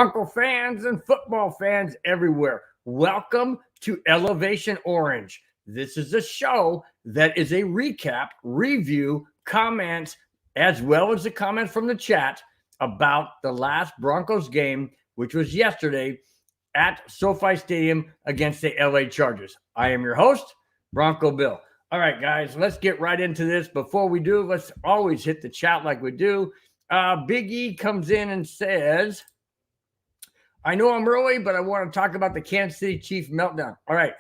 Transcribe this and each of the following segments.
Bronco fans and football fans everywhere. Welcome to Elevation Orange. This is a show that is a recap, review, comments, as well as the comments from the chat about the last Broncos game, which was yesterday at SoFi Stadium against the LA Chargers. I am your host, Bronco Bill. All right, guys, let's get right into this. Before we do, let's always hit the chat like we do. Big E comes in and says, I know I'm early, but I want to talk about the Kansas City Chiefs meltdown. All right,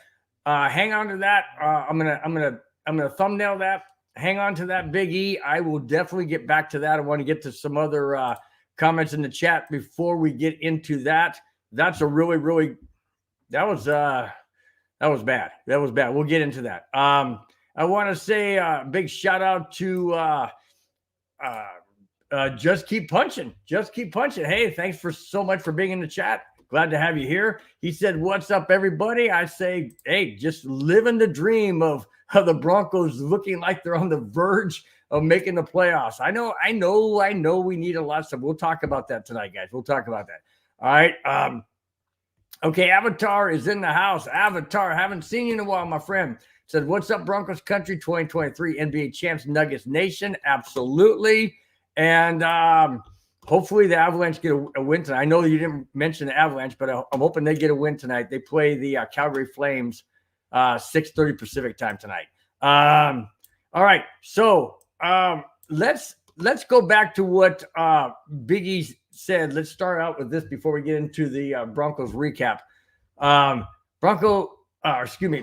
hang on to that. I'm gonna thumbnail that. Hang on to that, Big E. I will definitely get back to that. I want to get to some other comments in the chat before we get into that. That's a really that was bad. That was bad. We'll get into that. I want to say a big shout out to Just Keep Punching. Just Keep Punching. Hey, thanks so much for being in the chat. Glad to have you here. He said, what's up, everybody? I say, hey, just living the dream of the Broncos looking like they're on the verge of making the playoffs. I know we need a lot of stuff. We'll talk about that tonight, guys. We'll talk about that. All right. Okay, Avatar is in the house. Avatar, haven't seen you in a while, my friend. Said, what's up, Broncos country, 2023 NBA champs, Nuggets Nation? Absolutely. And hopefully the Avalanche get a win tonight. I know you didn't mention the Avalanche, but I'm hoping they get a win tonight. They play the Calgary Flames 6:30 Pacific time tonight. All right, so let's go back to what Big E said. Let's start out with this before we get into the Broncos recap.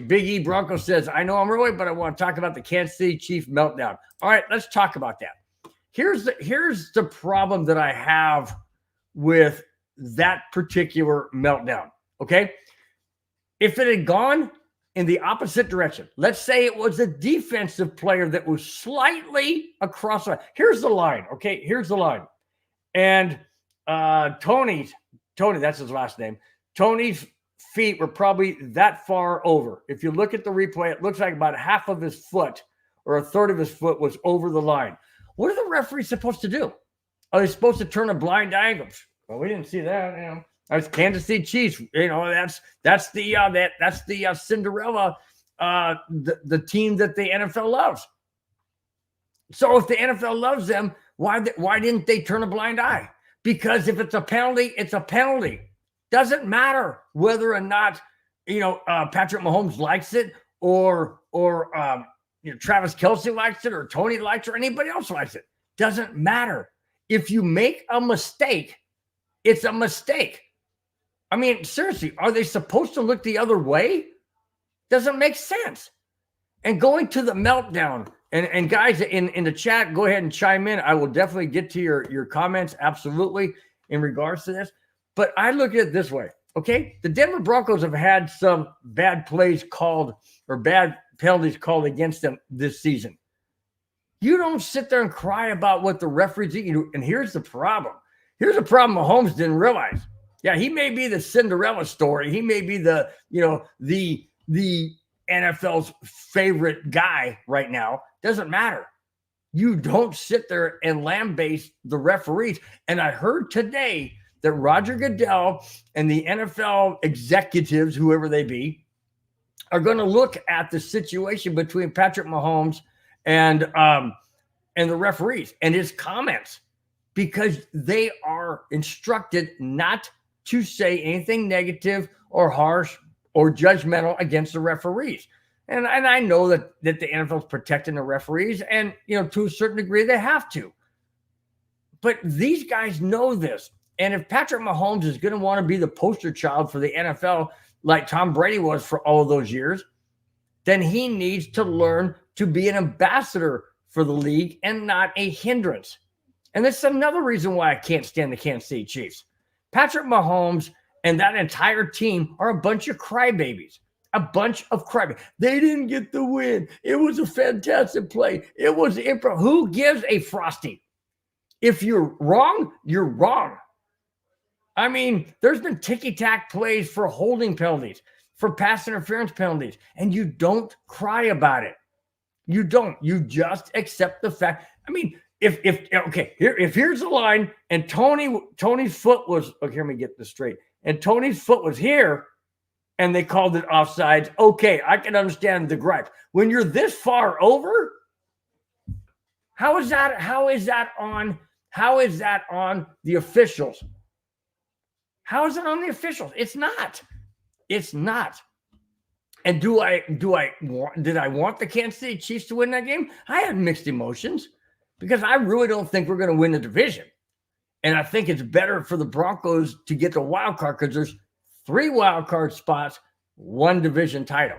Big E Bronco says, I know I'm early, but I want to talk about the Kansas City Chiefs meltdown. All right, let's talk about that. Here's the problem that I have with that particular meltdown, okay? If it had gone in the opposite direction, let's say it was a defensive player that was slightly across the line. Here's the line, okay? Here's the line. And Tony, that's his last name. Tony's feet were probably that far over. If you look at the replay, it looks like about half of his foot or a third of his foot was over the line. What are the referees supposed to do? Are they supposed to turn a blind eye? Well, we didn't see that. You know, that's Kansas City Chiefs. You know, that's the Cinderella, the team that the NFL loves. So if the NFL loves them, why didn't they turn a blind eye? Because if it's a penalty, it's a penalty. Doesn't matter whether or not Patrick Mahomes likes it or Travis Kelce likes it, or Tony likes it, or anybody else likes it. Doesn't matter. If you make a mistake, it's a mistake. I mean, seriously, are they supposed to look the other way? Doesn't make sense. And going to the meltdown, and guys in the chat, go ahead and chime in. I will definitely get to your comments, absolutely, in regards to this. But I look at it this way, okay? The Denver Broncos have had some bad plays called, or bad penalties called against them this season. You don't sit there and cry about what the referees do. And here's the problem. Here's a problem Mahomes didn't realize. Yeah, he may be the Cinderella story. He may be the NFL's favorite guy right now. Doesn't matter. You don't sit there and lambaste the referees. And I heard today that Roger Goodell and the NFL executives, whoever they be, are going to look at the situation between Patrick Mahomes and the referees and his comments, because they are instructed not to say anything negative or harsh or judgmental against the referees. And I know that the NFL is protecting the referees, and to a certain degree they have to. But these guys know this. And if Patrick Mahomes is going to want to be the poster child for the NFL, like Tom Brady was for all of those years, then he needs to learn to be an ambassador for the league and not a hindrance. And that's another reason why I can't stand the Kansas City Chiefs. Patrick Mahomes and that entire team are a bunch of crybabies. A bunch of crybabies. They didn't get the win. It was a fantastic play. It was improv. Who gives a frosty? If you're wrong, you're wrong. I mean, there's been ticky-tack plays for holding penalties, for pass interference penalties, and you don't cry about it. You don't. You just accept the fact. I mean, if here's the line and Tony's foot was, okay, let me get this straight. And Tony's foot was here and they called it offsides. Okay, I can understand the gripe. When you're this far over, how is that on the officials? How is it on the officials? It's not. It's not. And did I want the Kansas City Chiefs to win that game? I had mixed emotions because I really don't think we're going to win the division. And I think it's better for the Broncos to get the wild card because there's 3 wild card spots, 1 division title.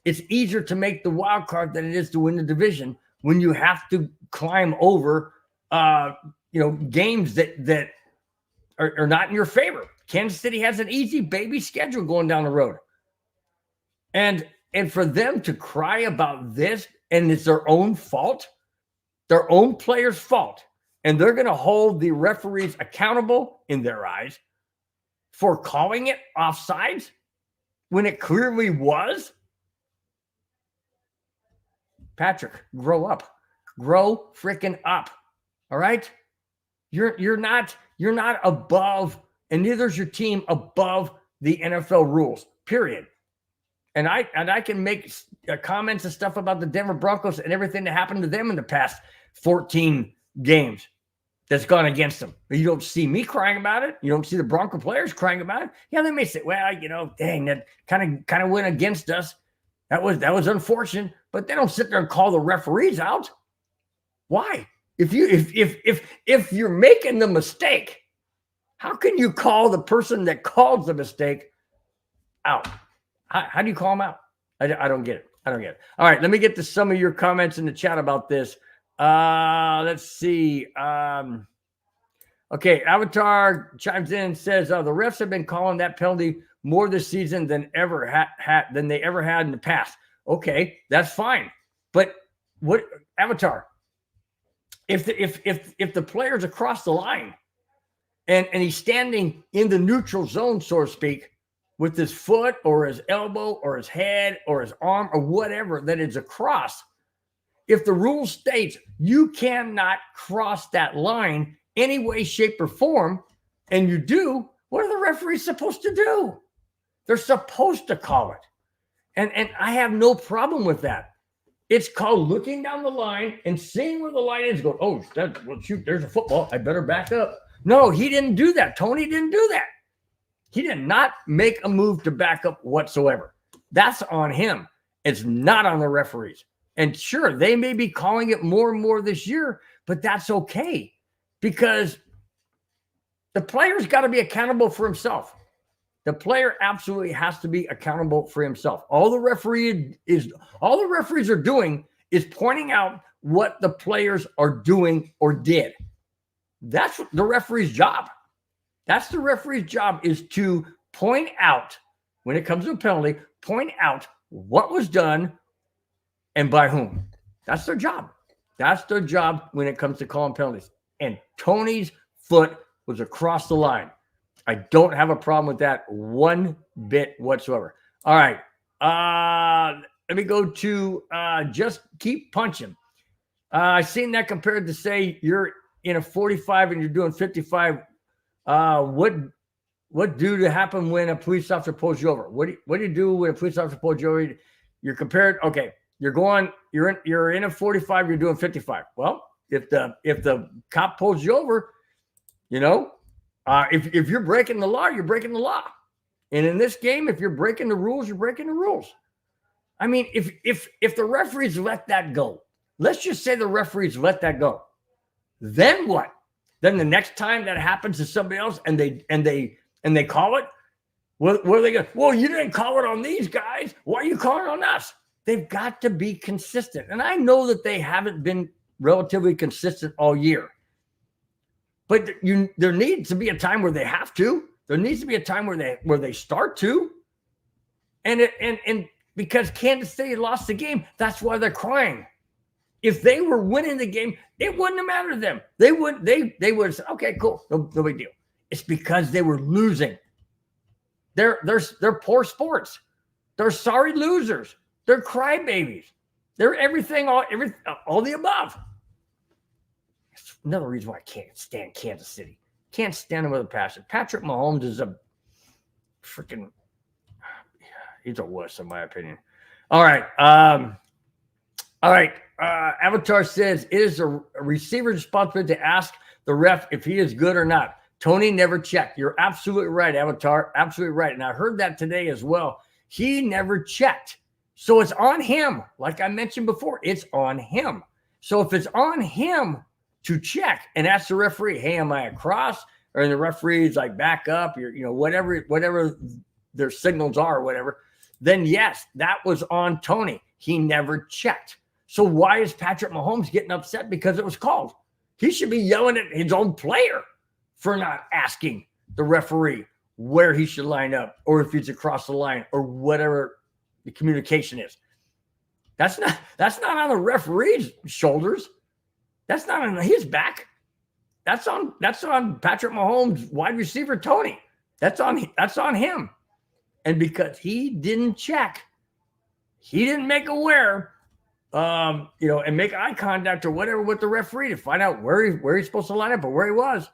It's easier to make the wild card than it is to win the division when you have to climb over, games that are not in your favor. Kansas City has an easy baby schedule going down the road. And for them to cry about this, and it's their own fault, their own players' fault, and they're going to hold the referees accountable in their eyes for calling it offsides when it clearly was. Patrick, grow up. Grow freaking up. All right? You're not above, and neither is your team above the NFL rules, period. And I can make comments and stuff about the Denver Broncos and everything that happened to them in the past 14 games that's gone against them. But you don't see me crying about it. You don't see the Bronco players crying about it. Yeah, they may say, well, dang, that kind of went against us. That was unfortunate. But they don't sit there and call the referees out. Why? If you're making the mistake, how can you call the person that caused the mistake out? How do you call them out? I don't get it. I don't get it. All right, let me get to some of your comments in the chat about this. Let's see. Okay, Avatar chimes in and says the refs have been calling that penalty more this season than they ever had in the past. Okay, that's fine. But what, Avatar? If the player's across the line and he's standing in the neutral zone, so to speak, with his foot or his elbow or his head or his arm or whatever that is across, if the rule states you cannot cross that line any way, shape, or form, and you do, what are the referees supposed to do? They're supposed to call it. And I have no problem with that. It's called looking down the line and seeing where the line is, going, oh, shoot, there's a football. I better back up. No, he didn't do that. Tony didn't do that. He did not make a move to back up whatsoever. That's on him. It's not on the referees. And sure, they may be calling it more and more this year, but that's okay because the player's got to be accountable for himself. The player absolutely has to be accountable for himself. All the referees are doing is pointing out what the players are doing or did. That's the referee's job. That's the referee's job, is to point out, when it comes to a penalty, point out what was done and by whom. That's their job. That's their job when it comes to calling penalties. And Tony's foot was across the line. I don't have a problem with that one bit whatsoever. All right. Let me go to just keep punching. I've seen that compared to, say, you're in a 45 and you're doing 55. What do to happen when a police officer pulls you over? What do you do when a police officer pulls you over? You're compared. Okay, you're in a 45. You're doing 55. Well, if the cop pulls you over, if you're breaking the law, you're breaking the law. And in this game, if you're breaking the rules, you're breaking the rules. I mean, if the referees let that go, let's just say the referees let that go, then what? Then the next time that happens to somebody else and they call it, what are they going? Well, you didn't call it on these guys. Why are you calling it on us? They've got to be consistent. And I know that they haven't been relatively consistent all year. But there needs to be a time where they have to. There needs to be a time where they start to. And because Kansas City lost the game, that's why they're crying. If they were winning the game, it wouldn't have mattered to them. They would have said, okay, cool, no big deal. It's because they were losing. They're poor sports. They're sorry losers. They're crybabies. They're everything, all the above. That's another reason why I can't stand Kansas City. Can't stand him with a passion. Patrick Mahomes is a freaking, he's a wuss in my opinion. All right. Avatar says, it is a receiver's responsibility to ask the ref if he is good or not. Tony never checked. You're absolutely right, Avatar. Absolutely right. And I heard that today as well. He never checked. So it's on him. Like I mentioned before, it's on him. So if it's on him to check and ask the referee, hey, am I across? Or the referee's like, back up, whatever their signals are or whatever, then yes, that was on Tony. He never checked. So why is Patrick Mahomes getting upset because it was called? He should be yelling at his own player for not asking the referee where he should line up or if he's across the line or whatever the communication is. That's not on the referee's shoulders. That's not on his back. That's on Patrick Mahomes, wide receiver Tony. That's on him. And because he didn't check, he didn't make aware, and make eye contact or whatever with the referee to find out where he's supposed to line up or where he was.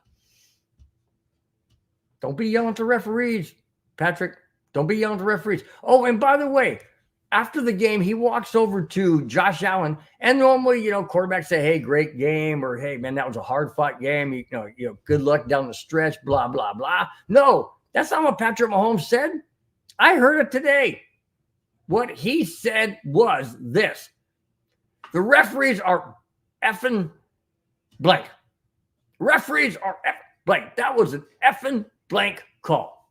Don't be yelling at the referees, Patrick. Don't be yelling at the referees. Oh, and by the way, after the game, he walks over to Josh Allen, and normally, quarterbacks say, "Hey, great game," or "Hey, man, that was a hard-fought game. Good luck down the stretch." Blah blah blah. No, that's not what Patrick Mahomes said. I heard it today. What he said was this: the referees are effing blank. Referees are effing blank. That was an effing blank call.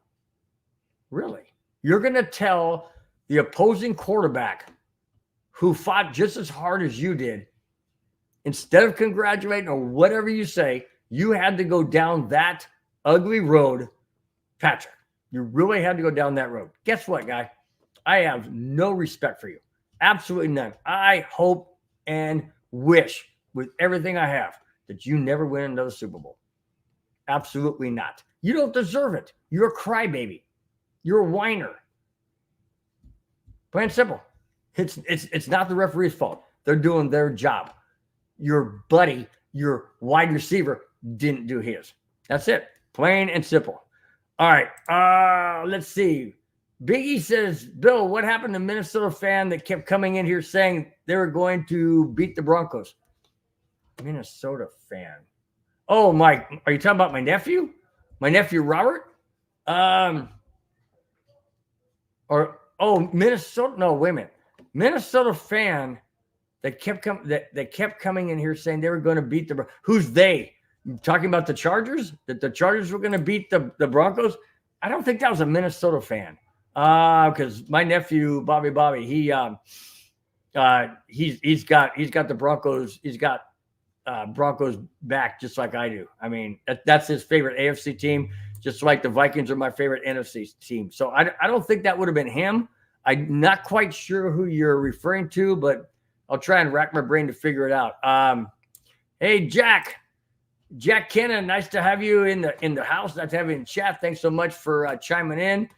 Really? You're going to tell the opposing quarterback who fought just as hard as you did, instead of congratulating or whatever you say, you had to go down that ugly road, Patrick. You really had to go down that road. Guess what, guy? I have no respect for you. Absolutely none. I hope and wish with everything I have that you never win another Super Bowl. Absolutely not. You don't deserve it. You're a crybaby. You're a whiner. Plain and simple. It's not the referee's fault. They're doing their job. Your buddy, your wide receiver, didn't do his. That's it. Plain and simple. All right. Let's see. Biggie says, Bill, what happened to Minnesota fan that kept coming in here saying they were going to beat the Broncos? Minnesota fan. Oh, Mike, are you talking about my nephew? My nephew Robert? Minnesota. No, wait a minute. Minnesota fan that kept coming in here saying they were going to beat the. Who's they? You talking about the Chargers? That the Chargers were going to beat the Broncos? I don't think that was a Minnesota fan. Because my nephew Bobby, he's got the Broncos. He's got Broncos back just like I do. I mean, that's his favorite AFC team, just like the Vikings are my favorite NFC team. So I don't think that would have been him. I'm not quite sure who you're referring to, but I'll try and rack my brain to figure it out. Hey, Jack Kennan, nice to have you in the house. Nice to have you in chat. Thanks so much for chiming in.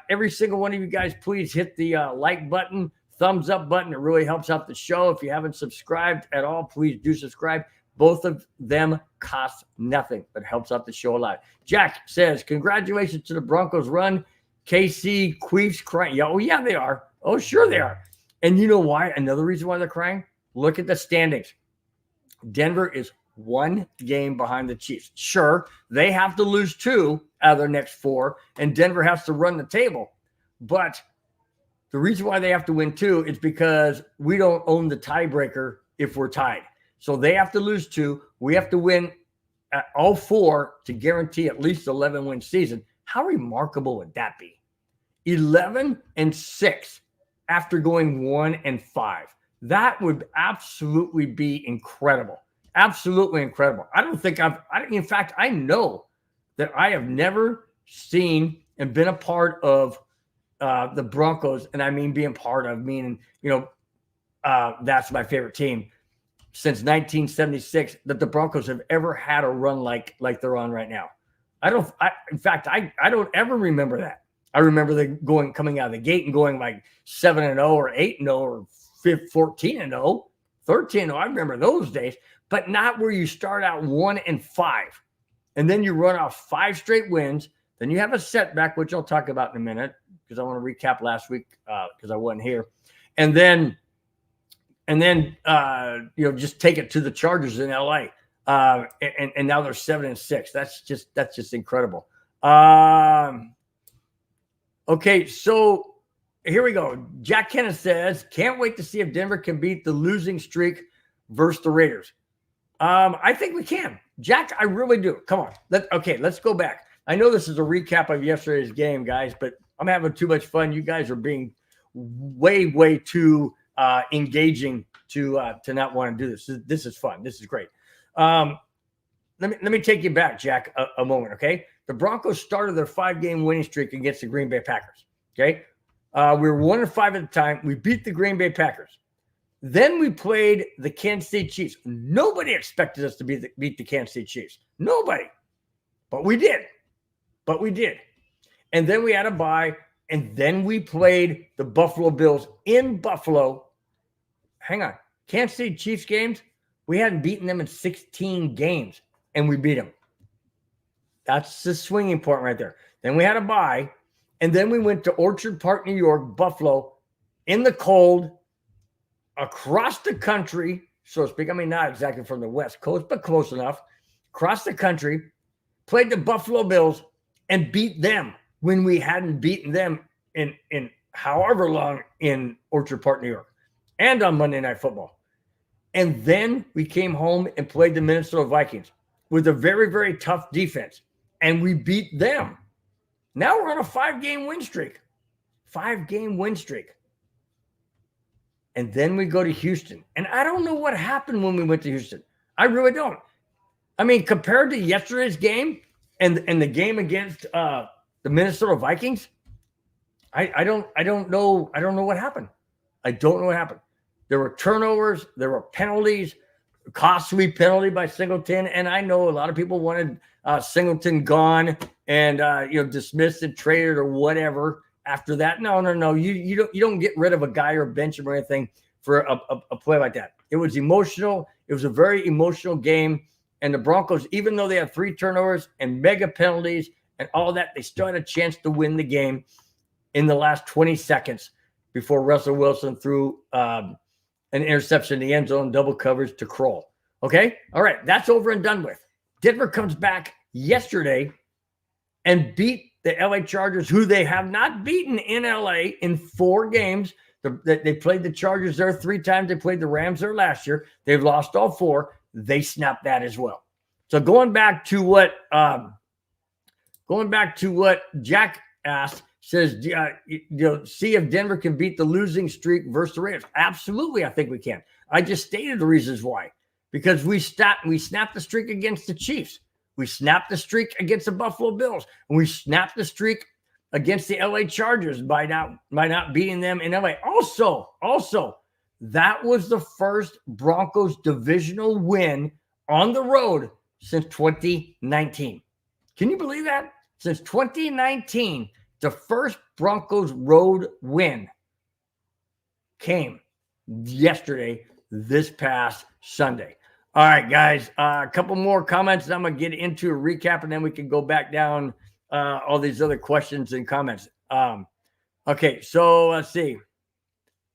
Every single one of you guys, please hit the like button, thumbs up button. It really helps out the show. If you haven't subscribed at all, please do subscribe. Both of them cost nothing, but helps out the show a lot. Jack says, congratulations to the Broncos run. KC Queefs crying. Oh, yeah, they are. Oh, sure they are. And you know why? Another reason why they're crying? Look at the standings. Denver is one game behind the Chiefs. Sure, they have to lose 2 out of their next 4, and Denver has to run the table. But the reason why they have to win 2 is because we don't own the tiebreaker if we're tied. So they have to lose 2. We have to win all 4 to guarantee at least 11-win season. How remarkable would that be? 11-6 after going 1-5. That would absolutely be incredible. Absolutely incredible. In fact, I know that I have never seen and been a part of the Broncos, and I mean being part of, meaning, that's my favorite team since 1976, that the Broncos have ever had a run like they're on right now. I don't ever remember that. I remember coming out of the gate and going like 7-0 or 8-0 or 14-0. 13. Oh, I remember those days, but not where you start out 1-5. And then you run off 5 straight wins. Then you have a setback, which I'll talk about in a minute because I want to recap last week because I wasn't here. And then just take it to the Chargers in LA. And now they're 7-6. That's just incredible. Okay, so here we go. Jack Kenneth says, can't wait to see if Denver can beat the losing streak versus the Raiders. I think we can. Jack, I really do. Come on. Let's go back. I know this is a recap of yesterday's game, guys, but I'm having too much fun. You guys are being way, way too engaging to not want to do this. This is fun. This is great. Let me take you back, Jack, a moment, okay? The Broncos started their 5-game winning streak against the Green Bay Packers, okay? We were 1-5 at the time. We beat the Green Bay Packers. Then we played the Kansas City Chiefs. Nobody expected us to beat the Kansas City Chiefs. Nobody. But we did. And then we had a bye, and then we played the Buffalo Bills in Buffalo. Hang on. Kansas City Chiefs games, we hadn't beaten them in 16 games, and we beat them. That's the swinging point right there. Then we had a bye, and then we went to Orchard Park, New York, Buffalo, in the cold, across the country, so to speak. I mean, not exactly from the West Coast, but close enough. Across the country, played the Buffalo Bills, and beat them when we hadn't beaten them in however long in Orchard Park, New York, and on Monday Night Football. And then we came home and played the Minnesota Vikings with a very, very tough defense, and we beat them. Now we're on a 5-game win streak. 5-game win streak. And then we go to Houston. And I don't know what happened when we went to Houston. I really don't. I mean, compared to yesterday's game and the game against the Minnesota Vikings, I don't know what happened. I don't know what happened. There were turnovers, there were penalties, costly penalty by Singleton, and I know a lot of people wanted Singleton gone and dismissed and traded or whatever. After that, no. You don't get rid of a guy or bench him or anything for a play like that. It was emotional. It was a very emotional game. And the Broncos, even though they had 3 turnovers and mega penalties and all that, they still had a chance to win the game in the last 20 seconds before Russell Wilson threw an interception in the end zone, double coverage to Kroll. Okay? All right. That's over and done with. Denver comes back yesterday and beat the LA Chargers, who they have not beaten in LA in 4 games. They played the Chargers there 3 times. They played the Rams there last year. They've lost all 4. They snapped that as well. So going back to what Jack asked, says, see if Denver can beat the losing streak versus the Raiders. Absolutely, I think we can. I just stated the reasons why. Because we snapped the streak against the Chiefs. We snapped the streak against the Buffalo Bills. And we snapped the streak against the LA Chargers by not beating them in LA. Also, that was the first Broncos divisional win on the road since 2019. Can you believe that? Since 2019, the first Broncos road win came yesterday, this past Sunday. All right, guys, a couple more comments, and I'm going to get into a recap, and then we can go back down all these other questions and comments. Okay, so let's see.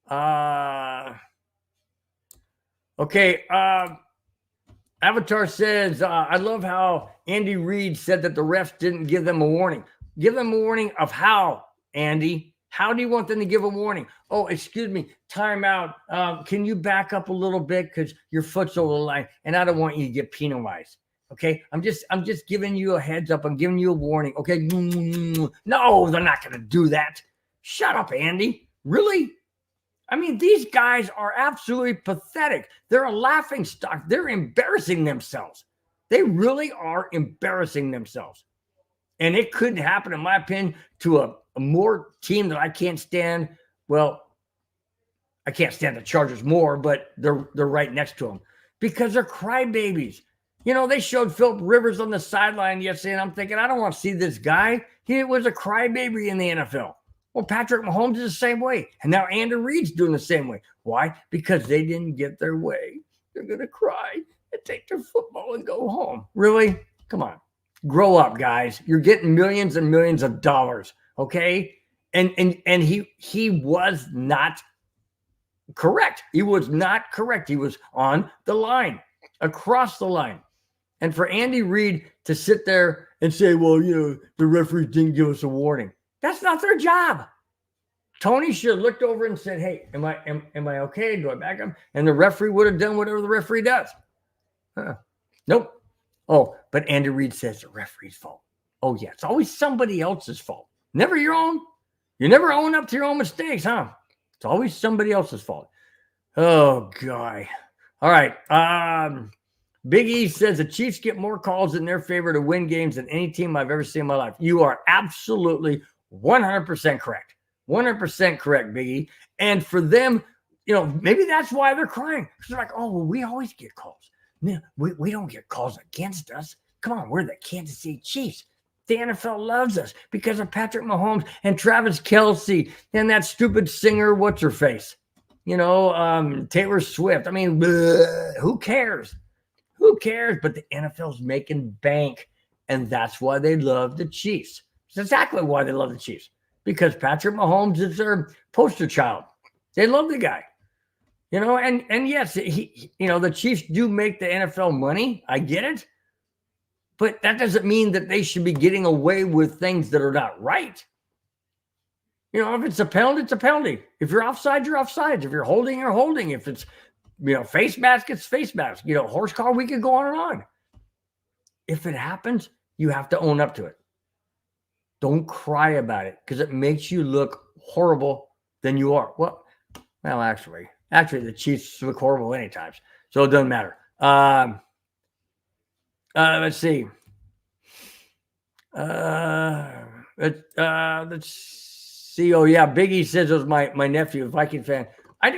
Avatar says, I love how Andy Reid said that the refs didn't give them a warning. Give them a warning of how, Andy? How do you want them to give a warning? Oh, excuse me, timeout. Can you back up a little bit because your foot's over the line, and I don't want you to get penalized. Okay, I'm just giving you a heads up. I'm giving you a warning. Okay, no, they're not going to do that. Shut up, Andy. Really? I mean, these guys are absolutely pathetic. They're a laughing stock. They're embarrassing themselves. They really are embarrassing themselves. And it couldn't happen, in my opinion, to a more team that I can't stand. Well, I can't stand the Chargers more, but they're right next to them because they're crybabies. They showed Philip Rivers on the sideline yesterday, and I'm thinking, I don't want to see this guy. He was a crybaby in the NFL. Well, Patrick Mahomes is the same way. And now Andy Reid's doing the same way. Why? Because they didn't get their way. They're going to cry and take their football and go home. Really? Come on. Grow up, guys. You're getting millions and millions of dollars, okay? And he was not correct. He was not correct. He was on the line, across the line. And for Andy Reid to sit there and say, well, the referee didn't give us a warning. That's not their job. Tony should have looked over and said, hey, am I okay? Do I back him? And the referee would have done whatever the referee does. Nope. Oh, but Andy Reid says the referee's fault. Oh, yeah. It's always somebody else's fault. Never your own. You never own up to your own mistakes, huh? It's always somebody else's fault. Oh, guy. All right. Big E says the Chiefs get more calls in their favor to win games than any team I've ever seen in my life. You are absolutely 100% correct. 100% correct, Big E. And for them, maybe that's why they're crying. They're like, oh, well, we always get calls. Man, we don't get calls against us. Come on, we're the Kansas City Chiefs. The NFL loves us because of Patrick Mahomes and Travis Kelce and that stupid singer, what's her face? Taylor Swift. I mean, who cares? Who cares? But the NFL's making bank, and that's why they love the Chiefs. It's exactly why they love the Chiefs, because Patrick Mahomes is their poster child. They love the guy, and yes, the Chiefs do make the NFL money. I get it, but that doesn't mean that they should be getting away with things that are not right. If it's a penalty, it's a penalty. If you're offside, you're offside. If you're holding, you're holding. If it's face mask, it's face mask. Horse car, we could go on and on. If it happens, you have to own up to it. Don't cry about it because it makes you look horrible than you are. Well, actually, the Chiefs look horrible anytime, so it doesn't matter. Let's see. Let's see. Oh yeah, Biggie says it was my nephew, a Viking fan. I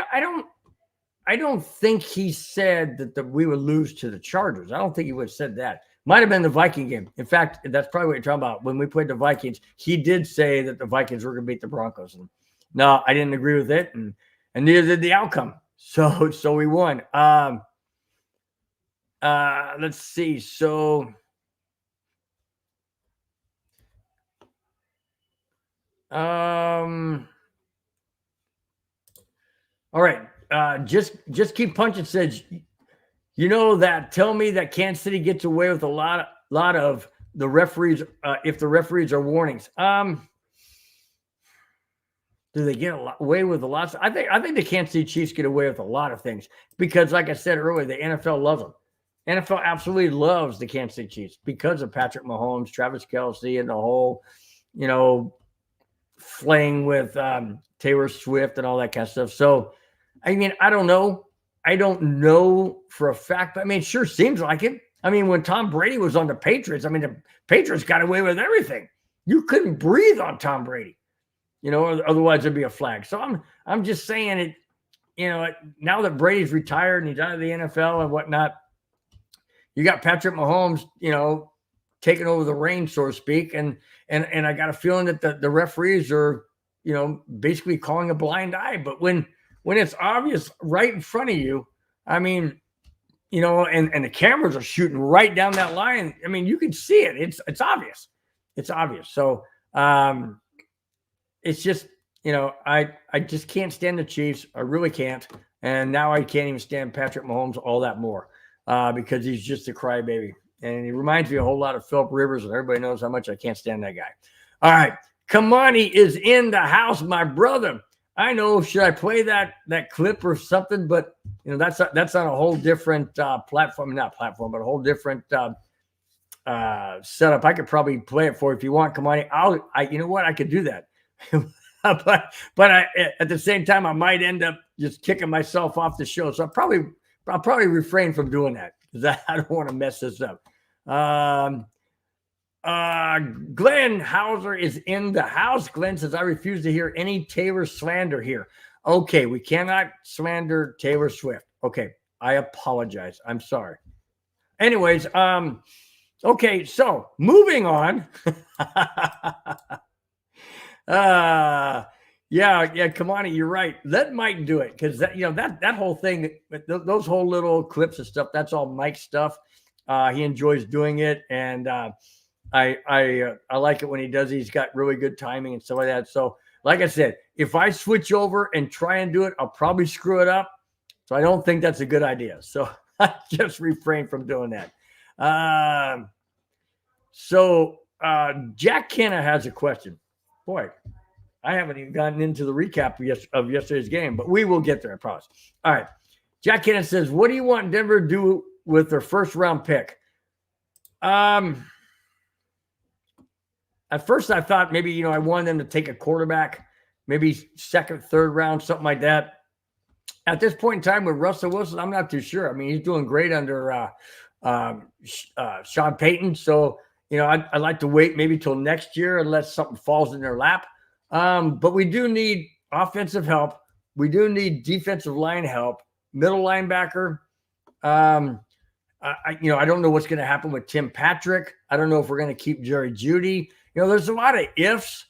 don't think he said that we would lose to the Chargers. I don't think he would have said that. Might have been the Viking game. In fact, that's probably what you're talking about. When we played the Vikings, he did say that the Vikings were going to beat the Broncos. And no, I didn't agree with it, and neither did the outcome. So we won. Let's see. So, all right. Just keep punching. Says, that tell me that Kansas City gets away with a lot of the referees if the referees are warnings. Do they get away with a lot? I think the Kansas City Chiefs get away with a lot of things because, like I said earlier, the NFL loves them. NFL absolutely loves the Kansas City Chiefs because of Patrick Mahomes, Travis Kelce, and the whole, fling with Taylor Swift and all that kind of stuff. So, I mean, I don't know. I don't know for a fact, but I mean, it sure seems like it. I mean, when Tom Brady was on the Patriots, the Patriots got away with everything. You couldn't breathe on Tom Brady, otherwise there'd be a flag. So I'm just saying it, now that Brady's retired and he's out of the NFL and whatnot, you got Patrick Mahomes, taking over the reins, so to speak. And I got a feeling that the referees are, basically calling a blind eye. But when it's obvious right in front of you, I mean, and the cameras are shooting right down that line. I mean, you can see it. It's obvious. It's obvious. So it's just, I just can't stand the Chiefs. I really can't. And now I can't even stand Patrick Mahomes all that more because he's just a crybaby. And he reminds me a whole lot of Philip Rivers, and everybody knows how much I can't stand that guy. All right. Kamani is in the house, my brother. I know, should I play that clip or something? But, that's on a whole different platform, not platform, but a whole different setup. I could probably play it for you if you want, Kamani. You know what? I could do that. but at the same time, I might end up just kicking myself off the show. So I'll probably refrain from doing that because I don't want to mess this up. Glenn Hauser is in the house. Glenn says, I refuse to hear any Taylor slander here. Okay, we cannot slander Taylor Swift. Okay, I apologize. I'm sorry. Anyways, okay, so moving on. Yeah, Kamani, you're right. Let Mike do it because that whole thing, those whole little clips and stuff, that's all Mike's stuff. He enjoys doing it, and I like it when he does. He's got really good timing and stuff like that. So, like I said, if I switch over and try and do it, I'll probably screw it up. So I don't think that's a good idea. So I just refrain from doing that. Jack Kenna has a question. Boy, I haven't even gotten into the recap of yesterday's game, but we will get there, I promise. All right. Jack Kenna says, what do you want Denver to do with their first round pick? At first I thought maybe, I wanted them to take a quarterback, maybe second, third round, something like that. At this point in time with Russell Wilson, I'm not too sure. I mean, he's doing great under Sean Payton. So, I'd like to wait maybe till next year unless something falls in their lap. But we do need offensive help. We do need defensive line help, middle linebacker. I don't know what's going to happen with Tim Patrick. I don't know if we're going to keep Jerry Jeudy. There's a lot of ifs.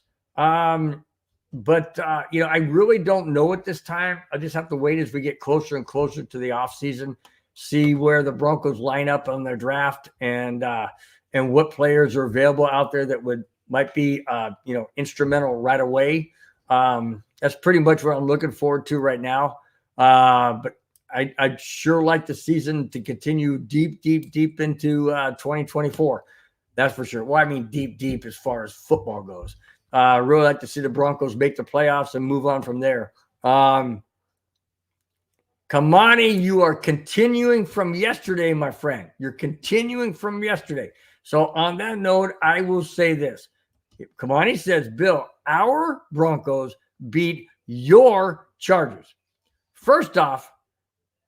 But I really don't know at this time. I just have to wait as we get closer and closer to the offseason, see where the Broncos line up on their draft and what players are available out there that might be instrumental right away. That's pretty much what I'm looking forward to right now. But I'd sure like the season to continue deep into 2024. That's for sure. Well, I mean, deep as far as football goes. Really like to see the Broncos make the playoffs and move on from there. Kamani, you are continuing from yesterday, my friend. You're continuing from yesterday. So on that note, I will say this. Kamani says, Bill, our Broncos beat your Chargers. First off,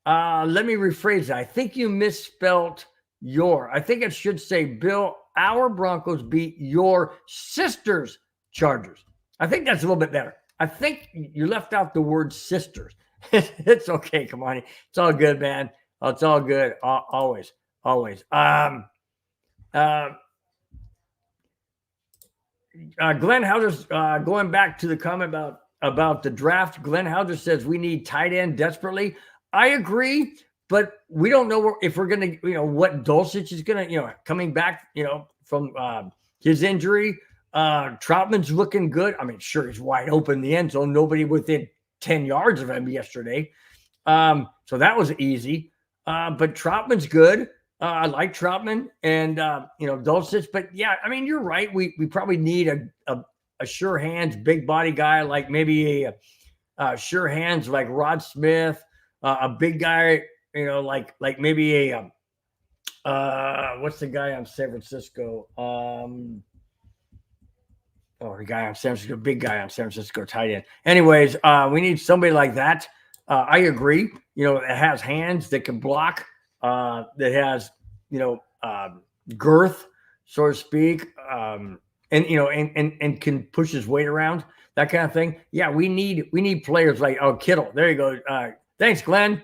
let me rephrase that. I think you misspelled your. I think it should say, Bill, our Broncos beat your sister's Chargers. I think that's a little bit better. I think you left out the word sisters. It's okay, come on. It's all good, man. It's all good. Always. Glenn Hauser's going back to the comment about the draft. Glenn Hauser says we need tight end desperately. I agree, but we don't know if we're going to, what Dulcich is going to, coming back, from his injury. Troutman's looking good. I mean, sure, he's wide open in the end zone. Nobody within 10 yards of him yesterday. So that was easy. But Troutman's good. I like Troutman and, Dulcich. But, yeah, I mean, you're right. We probably need a sure hands, big body guy like maybe a sure hands like Rod Smith, a big guy, like maybe what's the guy on San Francisco? The guy on San Francisco, big guy on San Francisco, tight end. Anyways, we need somebody like that. I agree. That has hands, that can block, that has, girth, so to speak, and can push his weight around, that kind of thing. Yeah, we need players like Kittle. There you go. Thanks, Glenn.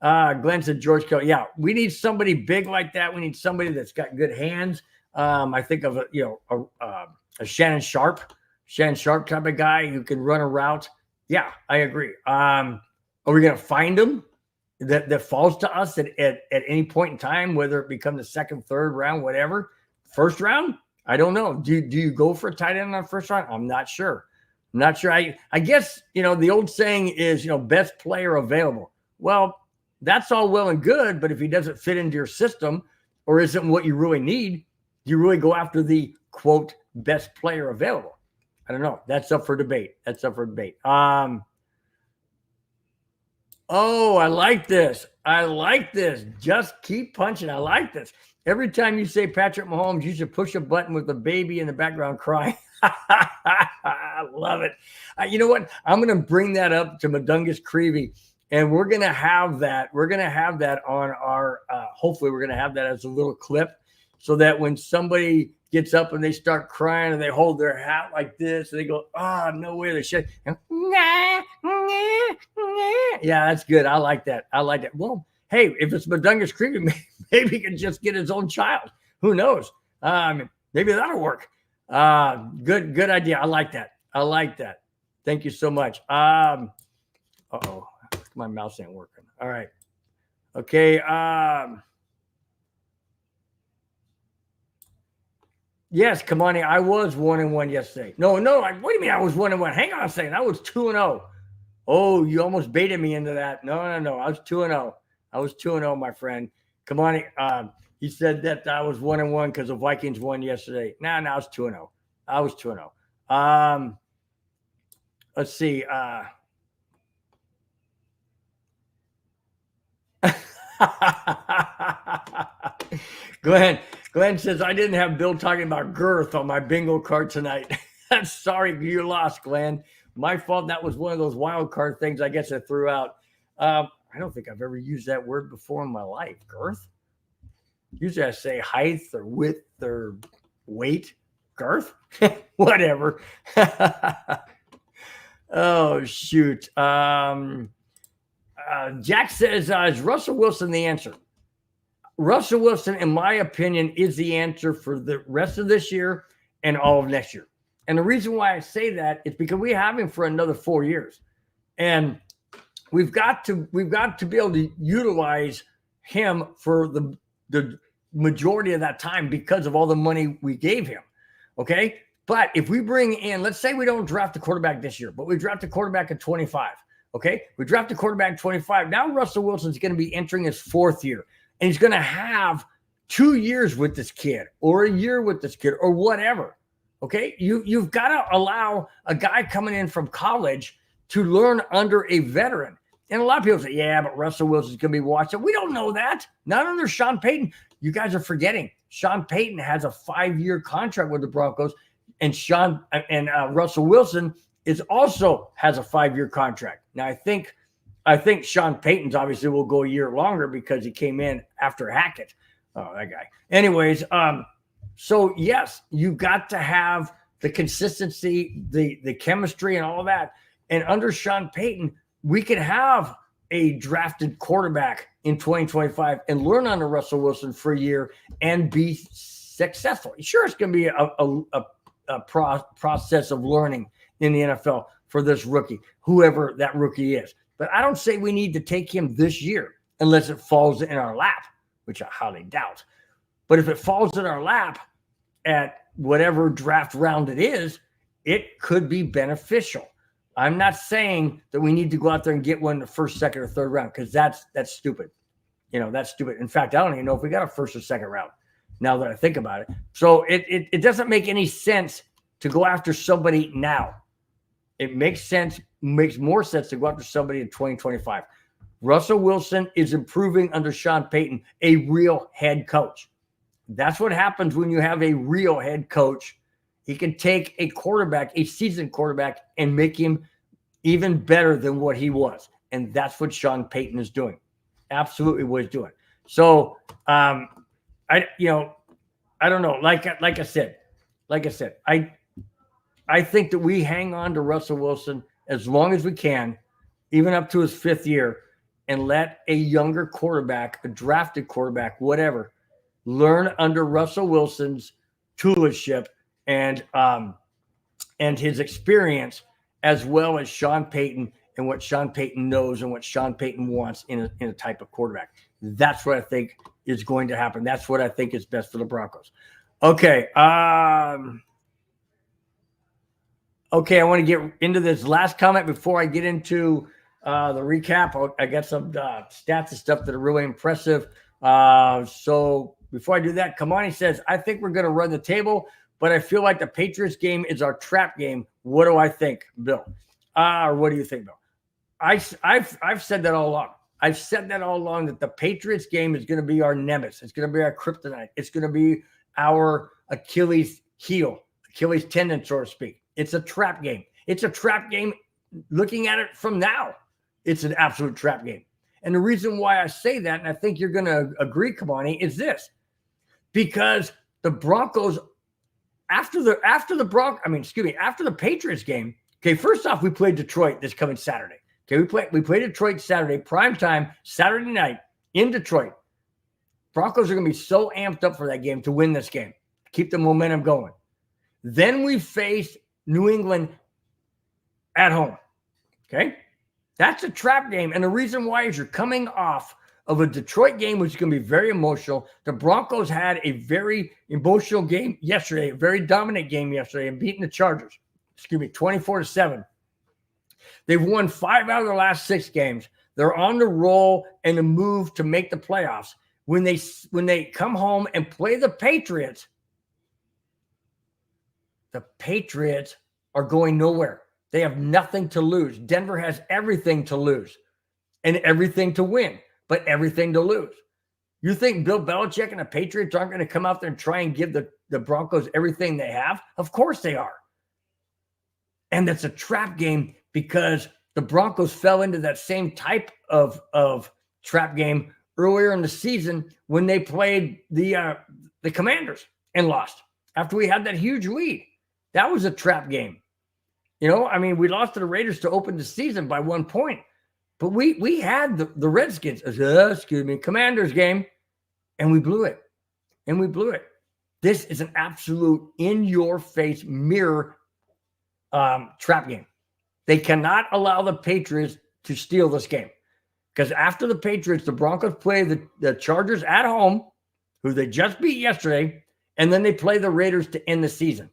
Glenn said George Kittle. Yeah, we need somebody big like that. We need somebody that's got good hands. I think of a Shannon Sharp type of guy who can run a route. Yeah, I agree. Are we going to find him that falls to us at any point in time, whether it becomes the second, third round, whatever? First round? I don't know. Do you go for a tight end on the first round? I'm not sure. I guess, the old saying is, best player available. Well, that's all well and good, but if he doesn't fit into your system or isn't what you really need, do you really go after the, quote, best player available? I don't know. That's up for debate. Oh, I like this. Just keep punching. I like this. Every time you say Patrick Mahomes, you should push a button with a baby in the background crying. I love it. You know what? I'm going to bring that up to Madungus Creevy, and we're going to have that. We're going to have that on our, hopefully we're going to have that as a little clip so that when somebody gets up and they start crying and they hold their hat like this and they go, no way, they should. Yeah, that's good. I like that. Well, hey, if it's Madungus Creevy, maybe he can just get his own child. Who knows? Maybe that'll work. Good idea. I like that. I like that. Thank you so much. Uh-oh. My mouse ain't working. All right. Okay. Yes, Kamani, I was 1-1 yesterday. No, what do you mean I was 1-1? Hang on a second. I was 2-0. Oh, you almost baited me into that. No. I was 2-0. I was 2-0, my friend. Kamani, he said that I was 1-1 because the Vikings won yesterday. No, I was 2-0. I was 2-0. Let's see. Glenn says, I didn't have Bill talking about girth on my bingo card tonight. Sorry, you lost, Glenn. My fault. That was one of those wild card things I guess I threw out. I don't think I've ever used that word before in my life. Girth? Usually I say height or width or weight. Girth? Whatever. Oh, shoot. Jack says, is Russell Wilson the answer? Russell Wilson, in my opinion, is the answer for the rest of this year and all of next year. And the reason why I say that is because we have him for another 4 years. And we've got to be able to utilize him for the majority of that time because of all the money we gave him. Okay. But if we bring in, let's say we don't draft a quarterback this year, but we draft a quarterback at 25. Okay. We draft a quarterback at 25. Now Russell Wilson's going to be entering his 4th year, and he's going to have 2 years with this kid or a year with this kid or whatever. Okay. You've got to allow a guy coming in from college to learn under a veteran. And a lot of people say, yeah, but Russell Wilson's going to be watched. We don't know that. Not under Sean Payton. You guys are forgetting. Sean Payton has a 5-year contract with the Broncos, and Russell Wilson also has a 5-year contract. Now, I think Sean Payton's obviously will go a year longer because he came in after Hackett. Oh, that guy. Anyways, so yes, you got to have the consistency, the chemistry, and all that. And under Sean Payton, we could have a drafted quarterback in 2025 and learn under Russell Wilson for a year and be successful. Sure, it's going to be a process of learning in the NFL for this rookie, whoever that rookie is. But I don't say we need to take him this year unless it falls in our lap, which I highly doubt. But if it falls in our lap at whatever draft round it is, it could be beneficial. I'm not saying that we need to go out there and get one in the 1st, 2nd, or 3rd round because that's stupid. That's stupid. In fact, I don't even know if we got a 1st or 2nd round now that I think about it. So it doesn't make any sense to go after somebody now. It makes more sense to go after somebody in 2025. Russell Wilson is improving under Sean Payton, a real head coach. That's what happens when you have a real head coach. He can take a quarterback, a seasoned quarterback, and make him even better than what he was. And that's what Sean Payton is doing. Absolutely what he's doing. So, I don't know. Like I said, I think that we hang on to Russell Wilson as long as we can, even up to his 5th year, and let a younger quarterback, a drafted quarterback, whatever, learn under Russell Wilson's toolship and his experience, as well as Sean Payton and what Sean Payton knows and what Sean Payton wants in a type of quarterback. That's what I think is going to happen. That's what I think is best for the Broncos. Okay. I want to get into this last comment before I get into the recap. I got some stats and stuff that are really impressive. So before I do that, Kamani says, I think we're going to run the table, but I feel like the Patriots game is our trap game. What do I think, Bill? Or what do you think, Bill? I've said that all along. I've said that all along, that the Patriots game is going to be our nemesis. It's going to be our kryptonite. It's going to be our Achilles heel, Achilles tendon, so to speak. It's a trap game. It's a trap game. Looking at it from now, it's an absolute trap game. And the reason why I say that, and I think you're going to agree, Kamani, is this. Because the Broncos, after the Patriots game, okay, first off, we played Detroit this coming Saturday. Okay, we played Detroit Saturday, primetime, Saturday night in Detroit. Broncos are going to be so amped up for that game to win this game, keep the momentum going. Then we faced New England at home. Okay? That's a trap game. And the reason why is you're coming off of a Detroit game, which is going to be very emotional. The Broncos had a very emotional game yesterday, a very dominant game yesterday, and beating the Chargers, 24-7. They've won 5 out of their last 6 games. They're on the roll and a move to make the playoffs. When they come home and play the Patriots are going nowhere. They have nothing to lose. Denver has everything to lose and everything to win, but everything to lose. You think Bill Belichick and the Patriots aren't going to come out there and try and give the Broncos everything they have? Of course they are. And that's a trap game because the Broncos fell into that same type of trap game earlier in the season when they played the Commanders and lost after we had that huge lead. That was a trap game. We lost to the Raiders to open the season by 1 point, but we had the Redskins, Commanders game, and we blew it. This is an absolute in-your-face mirror trap game. They cannot allow the Patriots to steal this game because after the Patriots, the Broncos play the Chargers at home, who they just beat yesterday, and then they play the Raiders to end the season.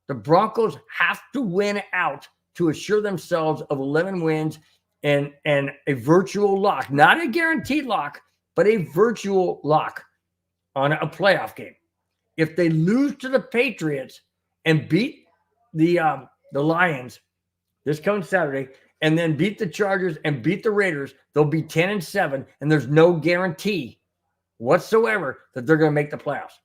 The Broncos have to win out to assure themselves of 11 wins and a virtual lock, not a guaranteed lock, but a virtual lock on a playoff game. If they lose to the Patriots and beat the Lions this coming Saturday, and then beat the Chargers and beat the Raiders, they'll be 10-7, and there's no guarantee whatsoever that they're going to make the playoffs.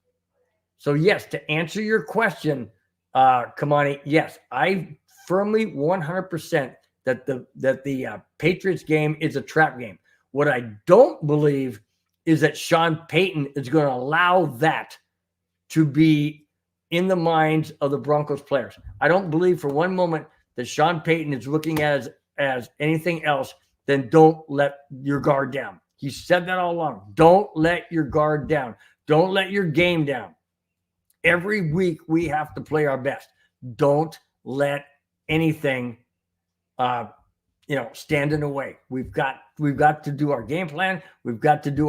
So yes, to answer your question, Kamani, yes, I firmly 100% that the Patriots game is a trap game. What I don't believe is that Sean Payton is going to allow that to be in the minds of the Broncos players. I don't believe for one moment that Sean Payton is looking at as anything else than don't let your guard down. He said that all along. Don't let your guard down. Don't let your game down. Every week we have to play our best. Don't let anything, stand in the way. We've got to do our game plan. We've got to do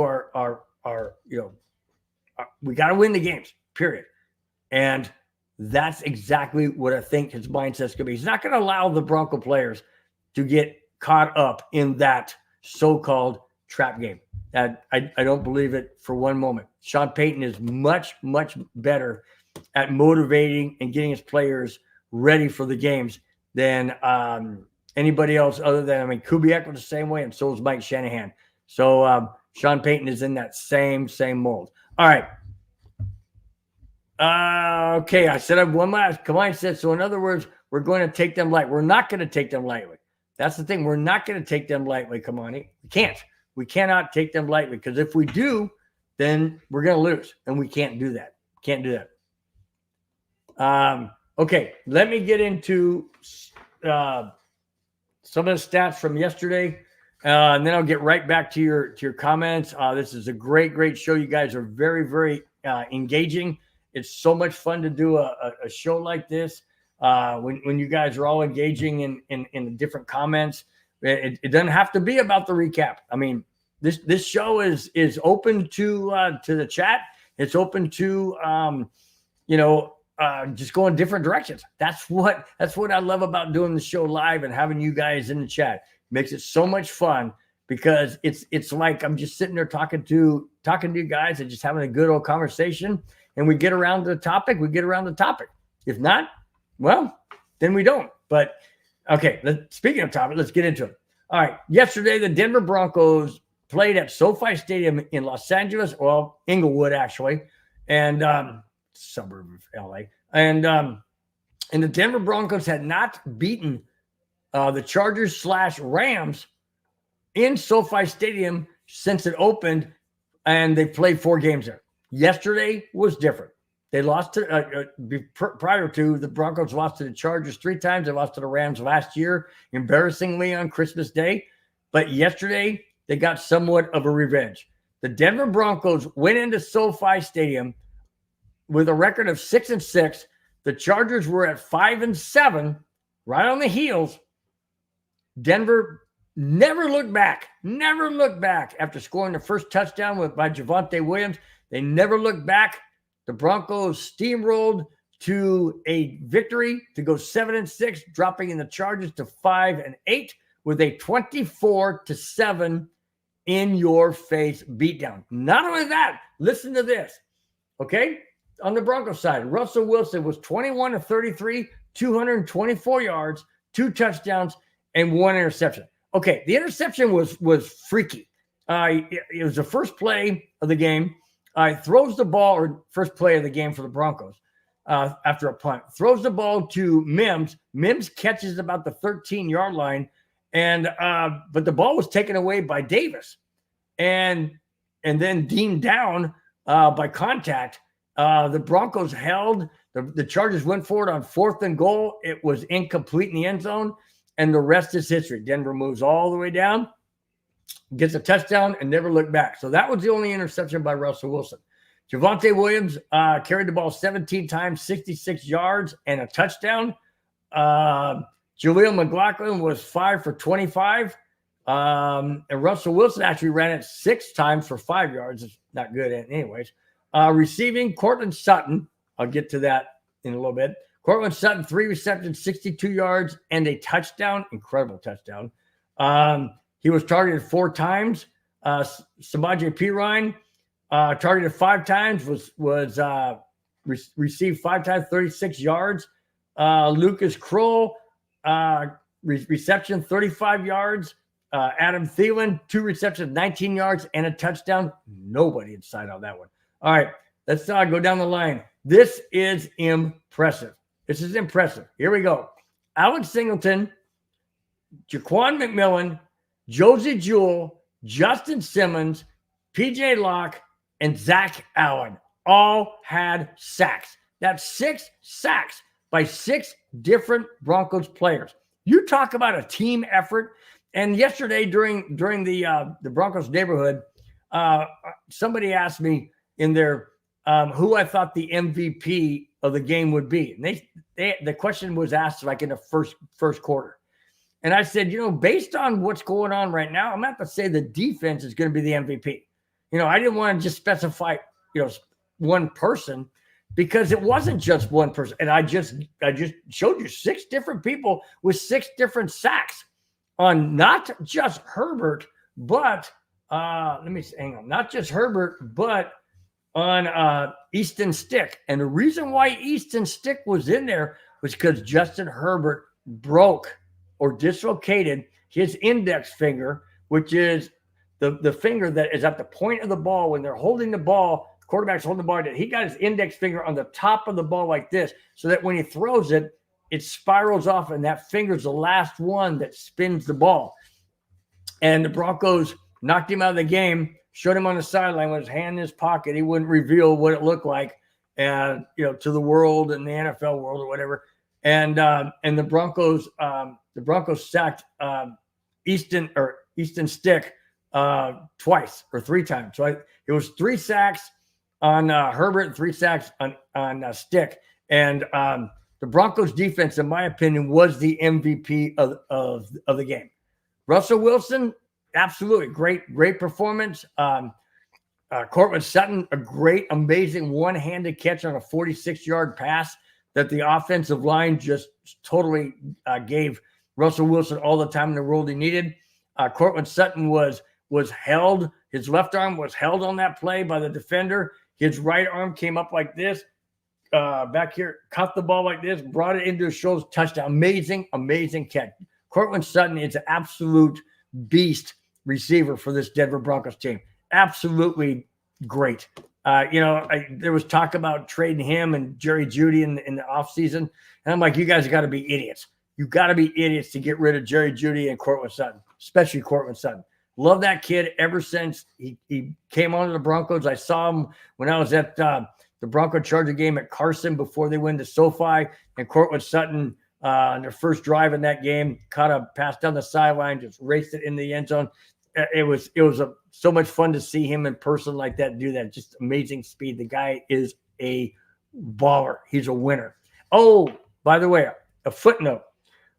we got to win the games, period. And that's exactly what I think his mindset's going to be. He's not going to allow the Bronco players to get caught up in that so-called trap game. I don't believe it for one moment. Sean Payton is much, much better at motivating and getting his players ready for the games than anybody else other than, Kubiak was the same way, and so is Mike Shanahan. So Sean Payton is in that same mold. All right. Okay, I said I have one last. Kamani said, so in other words, we're going to take them light. We're not going to take them lightly. That's the thing. We're not going to take them lightly, Kamani. We can't. We cannot take them lightly because if we do, then we're going to lose, and we can't do that. Can't do that. Okay, let me get into some of the stats from yesterday, and then I'll get right back to your comments. This is a great show. You guys are very, very engaging. It's so much fun to do a show like this when you guys are all engaging in different comments. It doesn't have to be about the recap. This show is open to the chat. It's open to just going different directions. That's what I love about doing the show live and having you guys in the chat. It makes it so much fun because it's like I'm just sitting there talking to you guys and just having a good old conversation. And we get around the topic. If not, well, then we don't. But okay, speaking of topic, let's get into it. All right. Yesterday, the Denver Broncos played at SoFi Stadium in Los Angeles, well, Inglewood, actually, and suburb of LA. And the Denver Broncos had not beaten the Chargers/Rams in SoFi Stadium since it opened, and they played 4 games there. Yesterday was different. They lost to prior to the Broncos lost to the Chargers 3 times. They lost to the Rams last year, embarrassingly on Christmas Day. But yesterday they got somewhat of a revenge. The Denver Broncos went into SoFi Stadium with a record of 6-6. The Chargers were at 5-7, right on the heels Denver never looked back after scoring the first touchdown by Javonte Williams. They never looked back. The Broncos steamrolled to a victory to go 7-6, dropping in the Chargers to 5-8 with a 24-7 in-your-face beatdown. Not only that, listen to this, okay? On the Broncos side, Russell Wilson was 21-33, 224 yards, 2 touchdowns, and 1 interception. Okay, the interception was freaky. It was the first play of the game. Throws the ball, or first play of the game for the Broncos after a punt. Throws the ball to Mims. Mims catches about the 13-yard line, but the ball was taken away by Davis, and then deemed down by contact. The Broncos held. The Chargers went for it on 4th and goal. It was incomplete in the end zone, and the rest is history. Denver moves all the way down, gets a touchdown, and never looked back. So that was the only interception by Russell Wilson. Javonte Williams carried the ball 17 times, 66 yards, and a touchdown. Jaleel McLaughlin was 5 for 25. And Russell Wilson actually ran it 6 times for 5 yards. It's not good anyways. Receiving, Cortland Sutton. I'll get to that in a little bit. Cortland Sutton, 3 receptions, 62 yards, and a touchdown. Incredible touchdown. He was targeted 4 times. Samaje Perine targeted 5 times, received 5 times, 36 yards. Lucas Kroll, reception, 35 yards. Adam Thielen, 2 receptions, 19 yards, and a touchdown. Nobody inside on that one. All right, let's go down the line. This is impressive. Here we go. Alex Singleton, Jaquan McMillan, Josie Jewell, Justin Simmons, PJ Locke, and Zach Allen all had sacks. That's 6 sacks by 6 different Broncos players. You talk about a team effort. And yesterday during the Broncos neighborhood, somebody asked me in there who I thought the MVP of the game would be. And the question was asked like in the first quarter. And I said, based on what's going on right now, I'm going to have to say the defense is going to be the MVP. I didn't want to just specify, one person, because it wasn't just one person. And I just showed you 6 different people with 6 different sacks on not just Herbert, but not just Herbert, but on Easton Stick. And the reason why Easton Stick was in there was because Justin Herbert broke or dislocated his index finger, which is the finger that is at the point of the ball when they're holding the ball, the quarterback's holding the ball. He got his index finger on the top of the ball like this, so that when he throws it, it spirals off, and that finger's the last one that spins the ball. And the Broncos knocked him out of the game, showed him on the sideline with his hand in his pocket. He wouldn't reveal what it looked like, and to the world and the NFL world or whatever. And the Broncos sacked Easton Stick twice or 3 times. So it was 3 sacks on Herbert and 3 sacks on Stick. And the Broncos defense, in my opinion, was the MVP of the game. Russell Wilson, absolutely great performance. Cortland Sutton, a great, amazing one-handed catch on a 46-yard pass that the offensive line just totally gave Russell Wilson all the time in the world he needed. Cortland Sutton was held. His left arm was held on that play by the defender. His right arm came up like this, back here, caught the ball like this, brought it into his shoulders, touchdown. Amazing catch. Cortland Sutton is an absolute beast receiver for this Denver Broncos team. Absolutely great. There was talk about trading him and Jerry Jeudy in the offseason. And I'm like, you guys got to be idiots. You got to be idiots to get rid of Jerry Jeudy and Cortland Sutton, especially Cortland Sutton. Love that kid ever since he came onto the Broncos. I saw him when I was at the Bronco Charger game at Carson before they went to SoFi, and Cortland Sutton on their first drive in that game caught a pass down the sideline, just raced it in the end zone. It was so much fun to see him in person like that, do that. Just amazing speed. The guy is a baller. He's a winner. Oh, by the way, a footnote.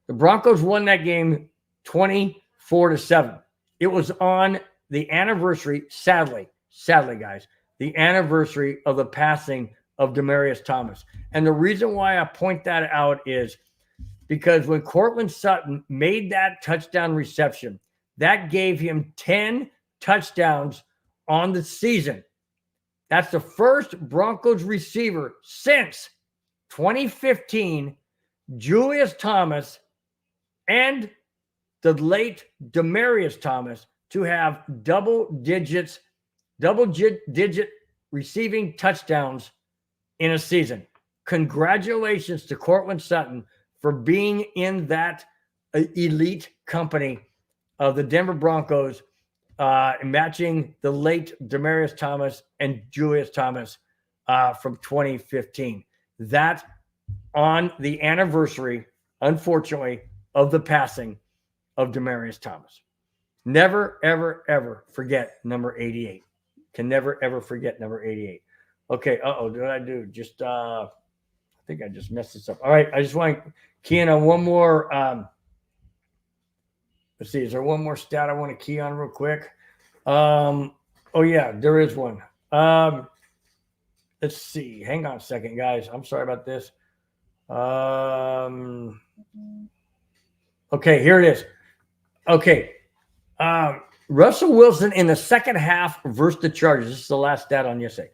The Broncos won that game 24-7. It was on the anniversary, sadly, guys, the anniversary of the passing of Demaryius Thomas. And the reason why I point that out is because when Courtland Sutton made that touchdown reception, that gave him 10 touchdowns on the season. That's the first Broncos receiver since 2015, Julius Thomas and the late Demaryius Thomas, to have double-digit receiving touchdowns in a season. Congratulations to Courtland Sutton for being in that elite company of the Denver Broncos, matching the late Demaryius Thomas and Julius Thomas from 2015. That on the anniversary, unfortunately, of the passing of Demaryius Thomas. Never, ever, ever forget number 88. Can never, ever forget number 88. Okay, what did I do? Just, I think I just messed this up. All right, I just want to key in on one more. Let's see, is there one more stat I want to key on real quick? Oh, yeah, there is one. Let's see. Hang on a second, guys. I'm sorry about this. Okay, here it is. Okay. Russell Wilson in the second half versus the Chargers. This is the last stat on yesterday.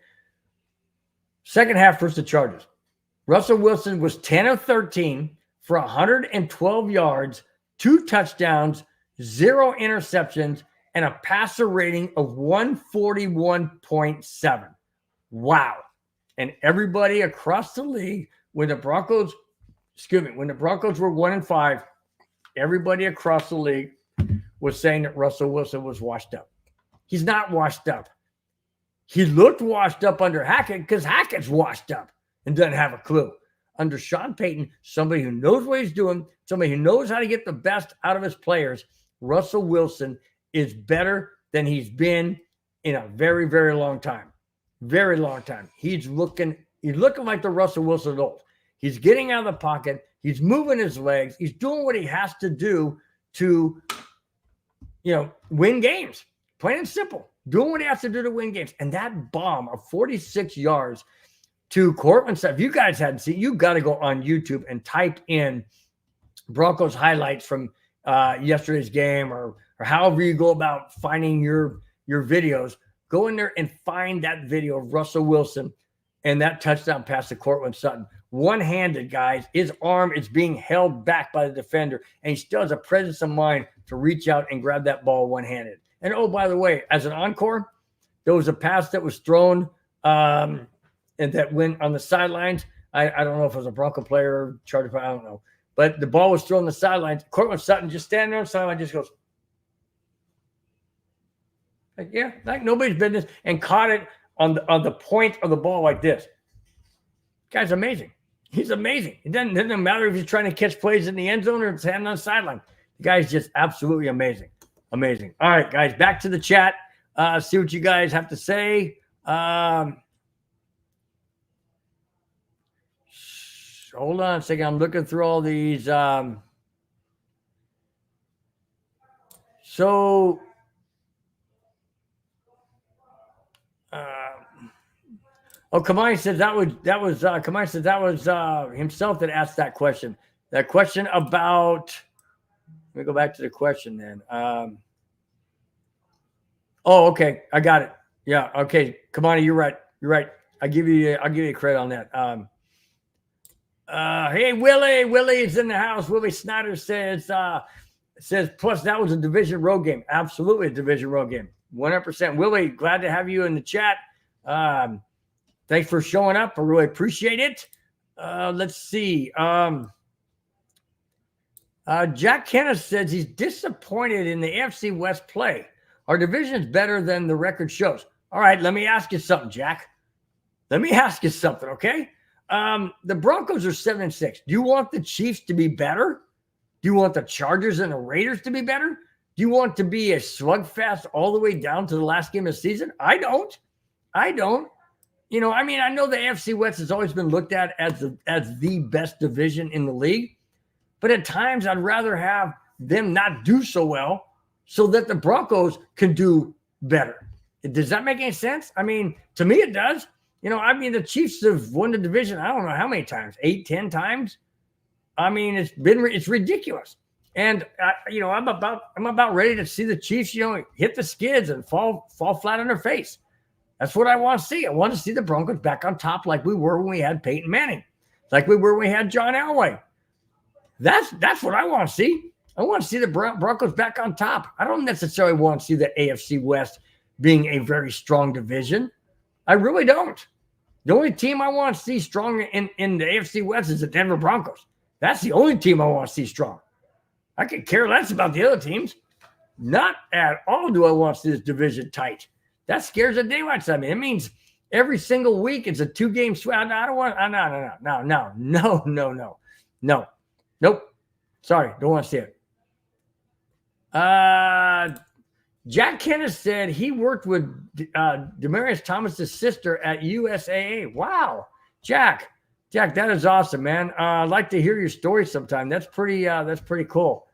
Second half versus the Chargers. Russell Wilson was 10 of 13 for 112 yards, 2 touchdowns, 0 interceptions, and a passer rating of 141.7. Wow. And everybody across the league, when the Broncos were 1-5, everybody across the league was saying that Russell Wilson was washed up. He's not washed up. He looked washed up under Hackett because Hackett's washed up and doesn't have a clue. Under Sean Payton, somebody who knows what he's doing, somebody who knows how to get the best out of his players, Russell Wilson is better than he's been in a very, very long time. Very long time. He's looking like the Russell Wilson of old. He's getting out of the pocket. He's moving his legs. He's doing what he has to do to, win games. Plain and simple. Doing what he has to do to win games. And that bomb of 46 yards to Courtland Sutton, if you guys hadn't seen, you got to go on YouTube and type in Broncos highlights from yesterday's game, or however you go about finding your videos. Go in there and find that video of Russell Wilson and that touchdown pass to Courtland Sutton. One-handed, guys. His arm is being held back by the defender, and he still has a presence of mind to reach out and grab that ball one-handed. And, oh, by the way, as an encore, there was a pass that was thrown and that went on the sidelines. I don't know if it was a Bronco player or Charger player. I don't know. But the ball was thrown on the sidelines. Courtland Sutton just standing there on the sideline, just goes, like nobody's business, and caught it on the point of the ball like this. Guy's amazing. He's amazing. It doesn't matter if he's trying to catch plays in the end zone or standing on the sideline. The guy's just absolutely amazing. Amazing. All right, guys, back to the chat. See what you guys have to say. Hold on a second. I'm looking through all these. Kamani says Kamani says that was himself that asked that question. That question about. Let me go back to the question then. Okay, I got it. Yeah, okay, Kamani, you're right. I'll give you credit on that. Hey, Willie is in the house. Willie Snyder says plus that was a division road game. Absolutely a division road game. 100%. Willie, glad to have you in the chat. Thanks for showing up. I really appreciate it. Let's see. Jack Kenneth says he's disappointed in the AFC West play. Our division is better than the record shows. All right, let me ask you something, Jack. Let me ask you something, okay? The Broncos are 7-6. Do you want the Chiefs to be better? Do you want the Chargers and the Raiders to be better? Do you want to be a slugfest all the way down to the last game of the season? I don't. I know the AFC West has always been looked at as the best division in the league. But at times, I'd rather have them not do so well so that the Broncos can do better. Does that make any sense? I mean, to me, it does. The Chiefs have won the division. I don't know how many times, 8, 10 times. I mean, it's ridiculous. And I'm about ready to see the Chiefs, hit the skids and fall flat on their face. That's what I want to see. I want to see the Broncos back on top like we were when we had Peyton Manning, like we were when we had John Elway. That's what I want to see. I want to see the Broncos back on top. I don't necessarily want to see the AFC West being a very strong division. I really don't. The only team I want to see strong in the AFC West is the Denver Broncos. That's the only team I want to see strong. I could care less about the other teams. Not at all do I want to see this division tight. That scares the daylights out of me. It means every single week it's a 2-game swing. I don't want. No. Nope. Sorry, don't want to see it. Jack Kenneth said he worked with Demaryius Thomas's sister at USAA. Wow, Jack, that is awesome, man. I'd like to hear your story sometime. That's pretty cool.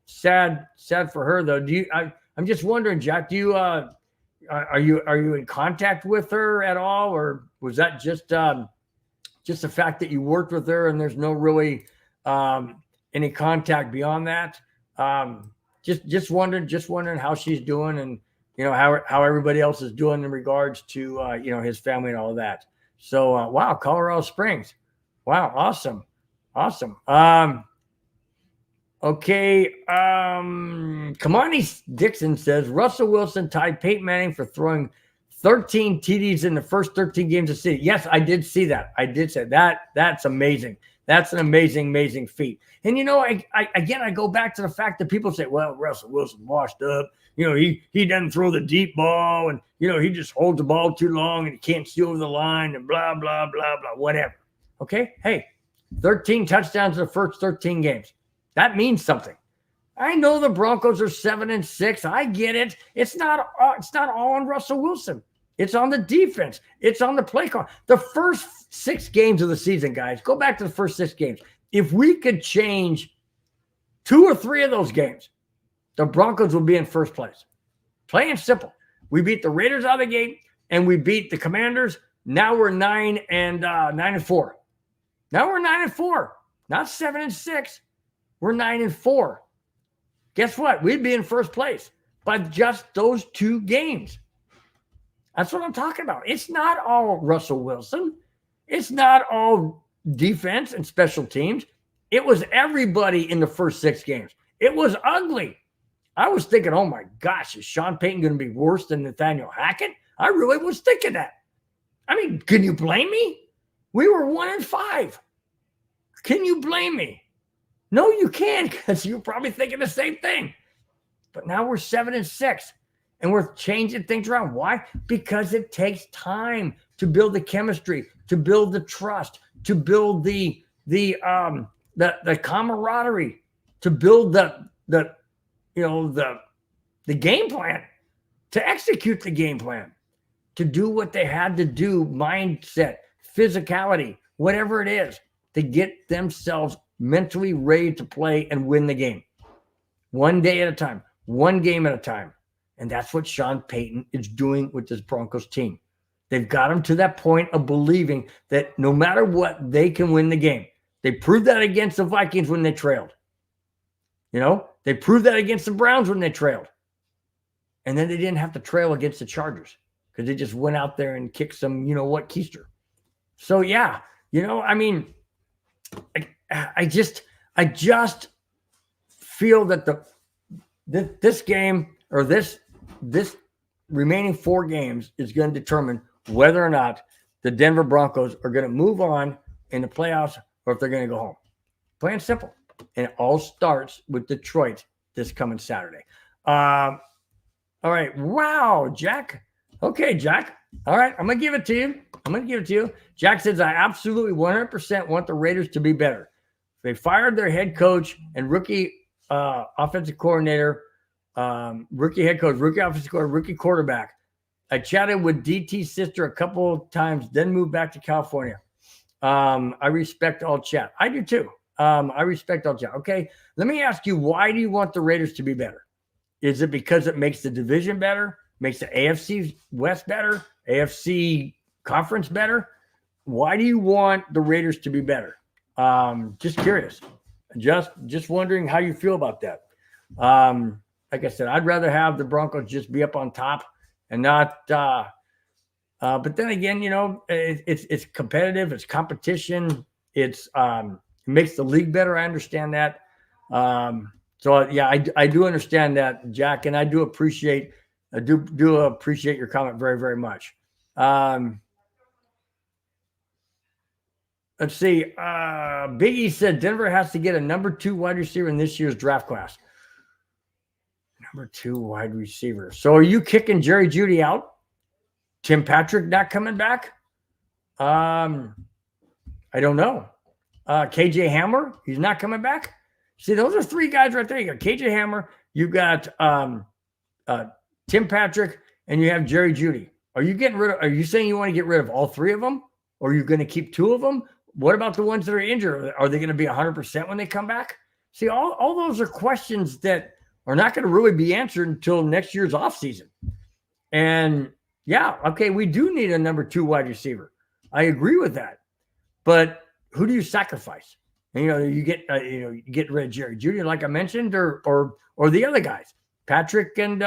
Sad for her though. I'm just wondering, Jack, do you are you in contact with her at all, or was that just the fact that you worked with her and there's no really any contact beyond that? Just wondering how she's doing, and how everybody else is doing in regards to his family and all of that. So wow, Colorado Springs, wow, awesome. Okay, Kamani Dixon says Russell Wilson tied Peyton Manning for throwing 13 TDs in the first 13 games of the season. Yes, I did see that. I did say that. That's amazing. That's an amazing feat. And I go back to the fact that people say, well, Russell Wilson washed up. He doesn't throw the deep ball, and he just holds the ball too long and he can't see over the line and blah blah blah blah, whatever. Okay, hey, 13 touchdowns in the first 13 games. That means something. I know the Broncos are 7-6. I get it. It's not all on Russell Wilson. It's on the defense. It's on the play call. The first 6 games of the season, guys, go back to the first 6 games. If we could change 2 or 3 of those games, the Broncos would be in first place. Plain and simple. We beat the Raiders out of the gate, and we beat the Commanders. Now we're 9-4. Now we're 9-4, not 7-6. We're 9-4. Guess what? We'd be in first place by just those 2 games. That's what I'm talking about. It's not all Russell Wilson. It's not all defense and special teams. It was everybody in the first 6 games. It was ugly. I was thinking, oh my gosh, is Sean Payton going to be worse than Nathaniel Hackett? I really was thinking that. I mean, can you blame me? We were 1-5. Can you blame me? No, you can't, because you're probably thinking the same thing. But now we're 7-6, and we're changing things around. Why? Because it takes time to build the chemistry, to build the trust, to build the camaraderie, to build the game plan, to execute the game plan, to do what they had to do, mindset, physicality, whatever it is, to get themselves mentally ready to play and win the game. One day at a time, one game at a time. And that's what Sean Payton is doing with this Broncos team. They've got them to that point of believing that no matter what, they can win the game. They proved that against the Vikings when they trailed. They proved that against the Browns when they trailed. And then they didn't have to trail against the Chargers because they just went out there and kicked some, keister. So, yeah, I just feel that this game, or this remaining 4 games, is going to determine whether or not the Denver Broncos are going to move on in the playoffs or if they're going to go home. Plain and simple. And it all starts with Detroit this coming Saturday. All right. Wow, Jack. Okay, Jack. All right. I'm going to give it to you. Jack says, I absolutely 100% want the Raiders to be better. They fired their head coach and rookie offensive coordinator, rookie head coach, rookie offensive coordinator, rookie quarterback. I chatted with DT's sister a couple of times, then moved back to California. I respect all chat. I do too. I respect all chat. Okay, let me ask you, why do you want the Raiders to be better? Is it because it makes the division better, makes the AFC West better, AFC Conference better? Why do you want the Raiders to be better? Just curious. Just wondering how you feel about that. Like I said, I'd rather have the Broncos just be up on top and not. But then again, it's competitive. It's competition. It makes the league better. I understand that. So yeah, I do understand that, Jack, and I do appreciate your comment very, very much. Let's see. Big E said Denver has to get a number 2 wide receiver in this year's draft class. Number 2 wide receiver. So are you kicking Jerry Jeudy out? Tim Patrick not coming back? I don't know. KJ Hamler, he's not coming back. See, those are 3 guys right there. You got KJ Hamler, you got Tim Patrick, and you have Jerry Jeudy. Are you saying you want to get rid of all 3 of them? Or are you going to keep 2 of them? What about the ones that are injured? Are they going to be 100% when they come back? See, all those are questions that are not going to really be answered until next year's offseason. And yeah, okay, we do need a number 2 wide receiver. I agree with that. But who do you sacrifice? And, you get rid of Jerry Jeudy, like I mentioned, or the other guys, Patrick and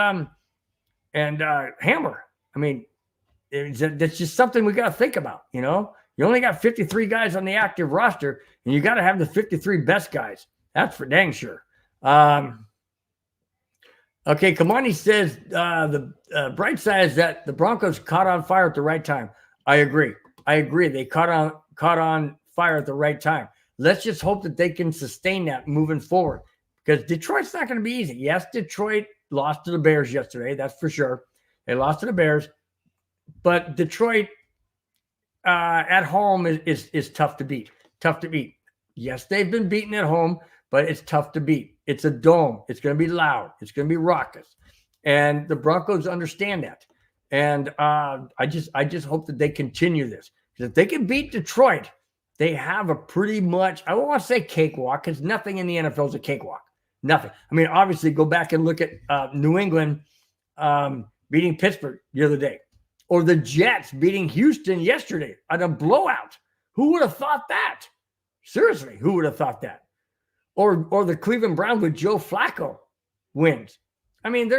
Hamler. I mean, that's just something we got to think about. You only got 53 guys on the active roster, and you got to have the 53 best guys. That's for dang sure. Okay, Kamani says the bright side is that the Broncos caught on fire at the right time. I agree. They caught on fire at the right time. Let's just hope that they can sustain that moving forward, because Detroit's not going to be easy. Yes, Detroit lost to the Bears yesterday. That's for sure. They lost to the Bears, but Detroit at home is tough to beat. Tough to beat. Yes, they've been beaten at home, but it's tough to beat. It's a dome. It's going to be loud. It's going to be raucous, and the Broncos understand that. And I just hope that they continue this, because if they can beat Detroit, they have a pretty much, I don't want to say cakewalk, because nothing in the NFL is a cakewalk. Nothing. I mean, obviously, go back and look at New England beating Pittsburgh the other day, or the Jets beating Houston yesterday at a blowout. Who would have thought that? Seriously, who would have thought that? Or the Cleveland Browns with Joe Flacco wins. I mean,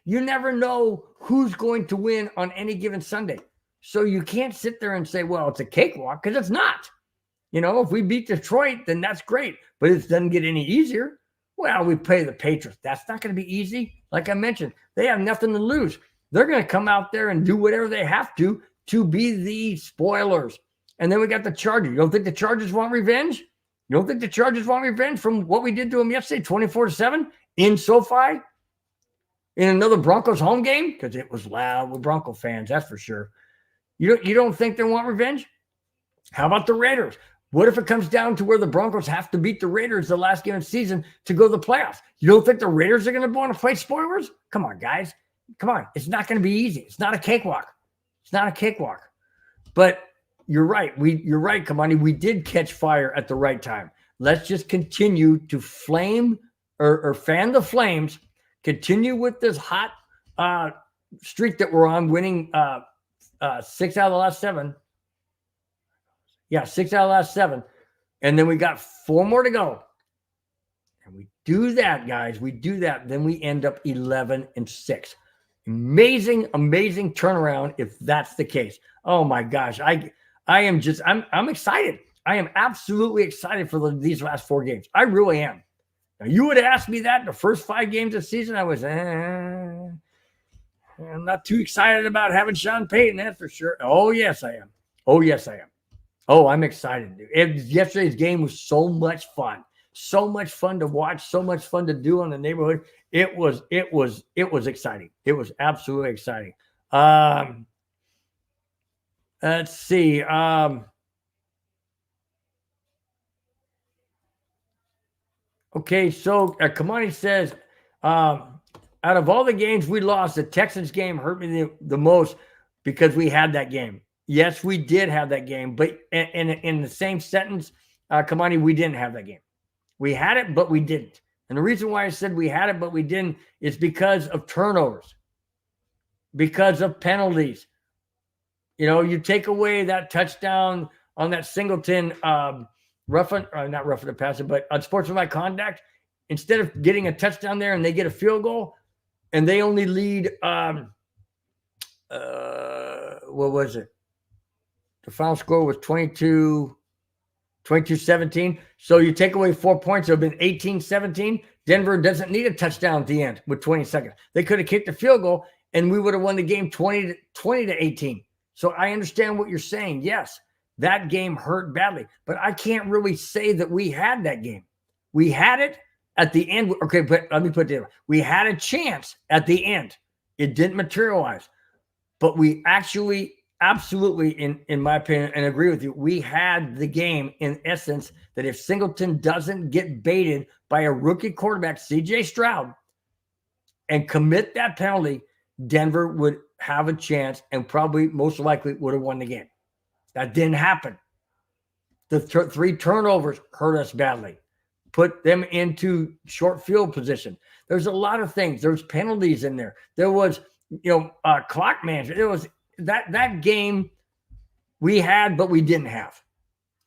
you never know who's going to win on any given Sunday. So you can't sit there and say, well, it's a cakewalk, because it's not. If we beat Detroit, then that's great, but it doesn't get any easier. Well, we play the Patriots. That's not going to be easy. Like I mentioned, they have nothing to lose. They're going to come out there and do whatever they have to be the spoilers. And then we got the Chargers. You don't think the Chargers want revenge? You don't think the Chargers want revenge from what we did to them yesterday, 24-7 in SoFi, in another Broncos home game? Because it was loud with Bronco fans, that's for sure. You don't think they want revenge? How about the Raiders? What if it comes down to where the Broncos have to beat the Raiders the last game of the season to go to the playoffs? You don't think the Raiders are going to want to play spoilers? Come on, guys. Come on. It's not going to be easy. It's not a cakewalk. It's not a cakewalk. But you're right. You're right, Kamani. We did catch fire at the right time. Let's just continue to flame or fan the flames. Continue with this hot streak that we're on, winning 6 out of the last 7. Yeah, 6 out of the last 7. And then we got 4 more to go. And we do that, guys. We do that. Then we end up 11-6. Amazing, amazing turnaround if that's the case. Oh my gosh. I'm excited. I am absolutely excited for these last 4 games. I really am. Now, you would have asked me that in the first 5 games of the season. I was, I'm not too excited about having Sean Payton, that's for sure. Oh, yes, I am. Oh, I'm excited. Yesterday's game was so much fun. So much fun to watch, so much fun to do on the neighborhood. It was exciting. It was absolutely exciting. Let's see. Okay, so Kamani says, out of all the games we lost, the Texans game hurt me the most because we had that game. Yes, we did have that game, but in the same sentence, Kamani, we didn't have that game. We had it, but we didn't. And the reason why I said we had it, but we didn't is because of turnovers, because of penalties. You know, you take away that touchdown on that Singleton not roughing the passer, but unsportsmanlike conduct. Instead of getting a touchdown there and they get a field goal and they only lead, what was it? The final score was 22-17. So you take away 4 points. It would have been 18-17. Denver doesn't need a touchdown at the end with 20 seconds. They could have kicked a field goal and we would have won the game 20-18. So I understand what you're saying. Yes, that game hurt badly, but I can't really say that we had that game. We had it at the end. Okay, but let me put it there. We had a chance at the end. It didn't materialize, but we actually absolutely, in my opinion, and agree with you, we had the game in essence that if Singleton doesn't get baited by a rookie quarterback, CJ Stroud, and commit that penalty, Denver would have a chance and probably most likely would have won the game. That didn't happen. The 3 turnovers hurt us badly, put them into short field position. There's a lot of things. There's penalties in there. There was, clock management. There was that game we had, but we didn't have.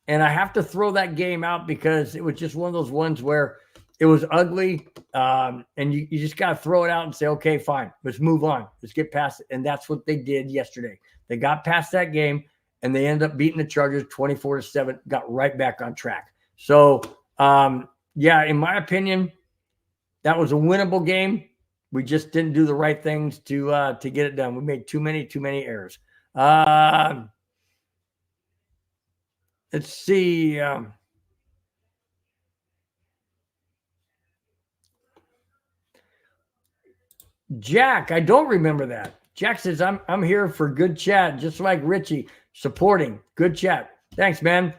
And I have to throw that game out because it was just one of those ones where it was ugly. And you just got to throw it out and say, okay, fine, let's move on. Let's get past it. And that's what they did yesterday. They got past that game and they ended up beating the Chargers 24-7, got right back on track. So, in my opinion, that was a winnable game. We just didn't do the right things to get it done. We made too many errors. Let's see. Jack, I don't remember that. Jack says, I'm here for good chat, just like Richie, supporting. Good chat. Thanks, man.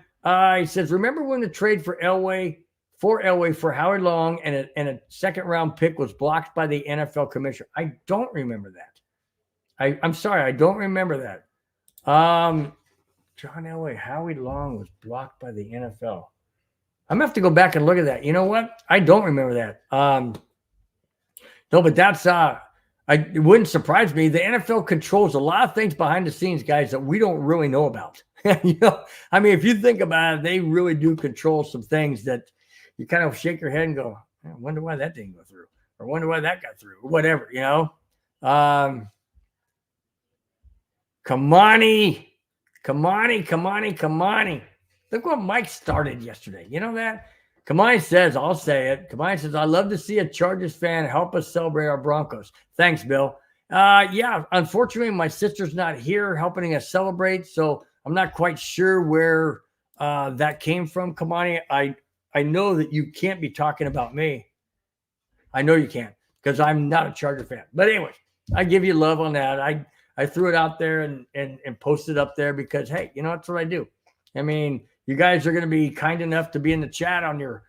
He says, remember when the trade for Elway for Howard Long and a second-round pick was blocked by the NFL commissioner? I don't remember that. I'm sorry, I don't remember that. John Elway, Howie Long was blocked by the NFL. I'm going to have to go back and look at that. You know what? I don't remember that. No, but that's it wouldn't surprise me. The NFL controls a lot of things behind the scenes, guys, that we don't really know about. If you think about it, they really do control some things that you kind of shake your head and go, I wonder why that didn't go through, or wonder why that got through, or whatever, Kamani. Look what Mike started yesterday. You know that? Kamani says, I'll say it. Kamani says, I love to see a Chargers fan help us celebrate our Broncos. Thanks, Bill. Unfortunately, my sister's not here helping us celebrate, so I'm not quite sure where that came from, Kamani. I know that you can't be talking about me. I know you can't because I'm not a Charger fan. But anyways, I give you love on that. I threw it out there and posted up there because, hey, that's what I do. I mean, you guys are going to be kind enough to be in the chat on your,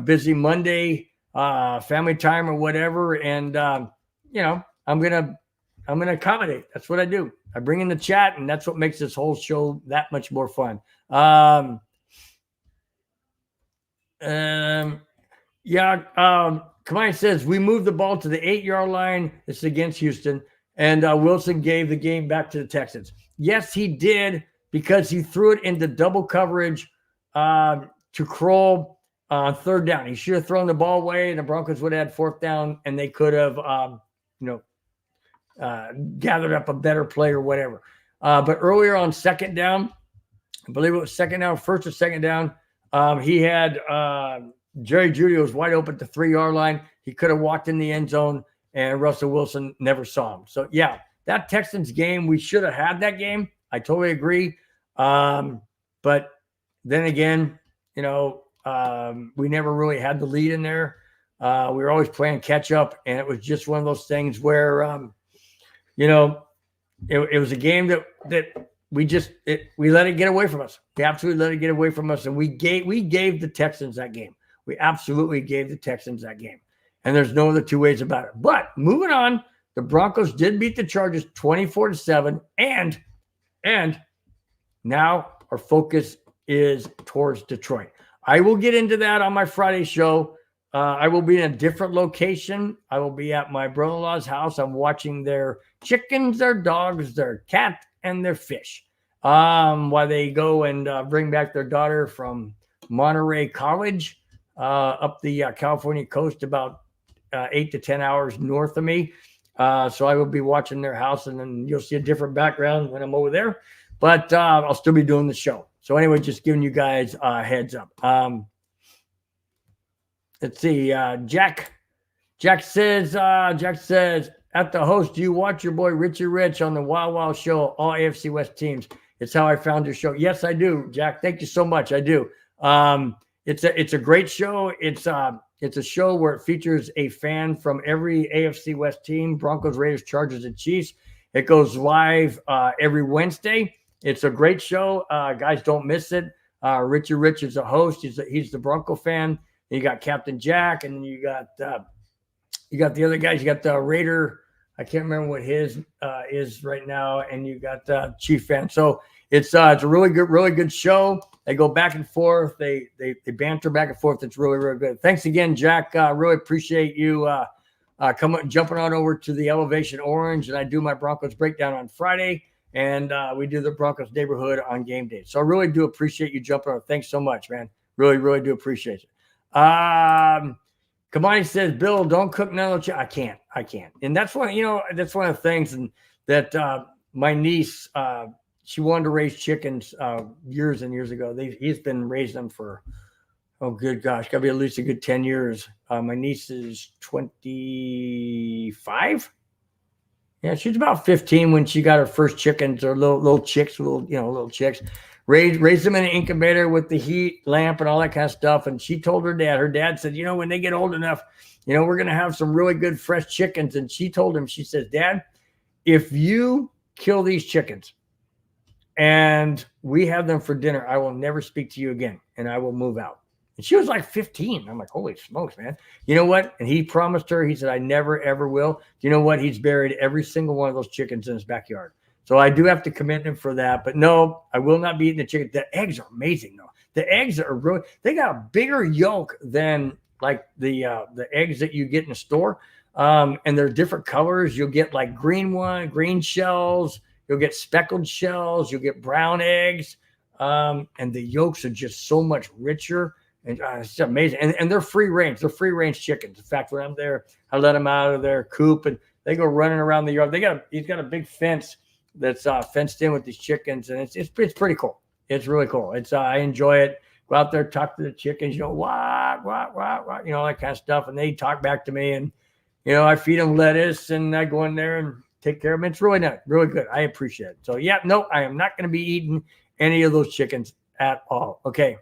busy Monday family time or whatever. And, I'm going to accommodate. That's what I do. I bring in the chat, and that's what makes this whole show that much more fun. Kamani says, we moved the ball to the 8-yard line. It's against Houston. And Wilson gave the game back to the Texans. Yes, he did, because he threw it into double coverage to Kroll on third down. He should have thrown the ball away, and the Broncos would have had fourth down, and they could have, gathered up a better play or whatever. But earlier on second down, I believe it was first or second down, he had Jerry Jeudy was wide open at the 3-yard line. He could have walked in the end zone, and Russell Wilson never saw him. So, yeah, that Texans game, we should have had that game. I totally agree. But then again, we never really had the lead in there. We were always playing catch up, and it was just one of those things where, it was a game that we let it get away from us. We absolutely let it get away from us, and we gave the Texans that game. We absolutely gave the Texans that game. And there's no other two ways about it. But moving on, the Broncos did beat the Chargers 24-7. And now our focus is towards Detroit. I will get into that on my Friday show. I will be in a different location. I will be at my brother-in-law's house. I'm watching their chickens, their dogs, their cat, and their fish. While they go and bring back their daughter from Monterey College up the California coast, about 8 to 10 hours north of me. So I will be watching their house, and then you'll see a different background when I'm over there. But I'll still be doing the show. So anyway, just giving you guys a heads up. Let's see. Jack says, at the host, do you watch your boy Richie Rich on the Wild Wild Show, all AFC West teams? It's how I found your show. Yes, I do, Jack. Thank you so much. I do. It's a great show. It's a show where it features a fan from every AFC West team: Broncos, Raiders, Chargers, and Chiefs. It goes live every Wednesday. It's a great show. Guys, don't miss it. Richie Rich is the host. He's the Bronco fan. You got Captain Jack, and then you got the other guys. You got the Raider. I can't remember what his is right now, and you got the Chief fan. So it's a really good show. They go back and forth. They banter back and forth. It's really, really good. Thanks again, Jack. Really appreciate you jumping on over to the Elevation Orange, and I do my Broncos breakdown on Friday, and we do the Broncos neighborhood on game day. So I really do appreciate you jumping on. Thanks so much, man. Really, really do appreciate it. Kamani says, Bill, don't cook none of the I can't. And that's one of the things, and that my niece, she wanted to raise chickens years and years ago. He's been raising them for, oh, good gosh, got to be at least a good 10 years. My niece is 25. Yeah, she's about 15 when she got her first chickens, or little chicks, little chicks. Raised them in an incubator with the heat lamp and all that kind of stuff. And she told her dad said, when they get old enough, we're going to have some really good fresh chickens. And she told him, she says, Dad, if you kill these chickens and we have them for dinner, I will never speak to you again, and I will move out. And she was like 15. I'm like, holy smokes, man. You know what? And he promised her, he said, I never, ever will. You know what? He's buried every single one of those chickens in his backyard. So I do have to commend him for that. But no, I will not be eating the chicken. The eggs are amazing, though. The eggs are really, they got a bigger yolk than like the eggs that you get in the store. And they're different colors. You'll get like green shells. You'll get speckled shells. You'll get brown eggs. And the yolks are just so much richer. And it's amazing. And they're free range. They're free range chickens. In fact, when I'm there, I let them out of their coop and they go running around the yard. He's got a big fence that's fenced in with these chickens, and it's pretty cool. It's really cool. I enjoy it. Go out there, talk to the chickens, what, all that kind of stuff, and they talk back to me, and I feed them lettuce, and I go in there and take care of them. It's really nice, really good. I appreciate it. So yeah, no, I am not going to be eating any of those chickens at all. Okay.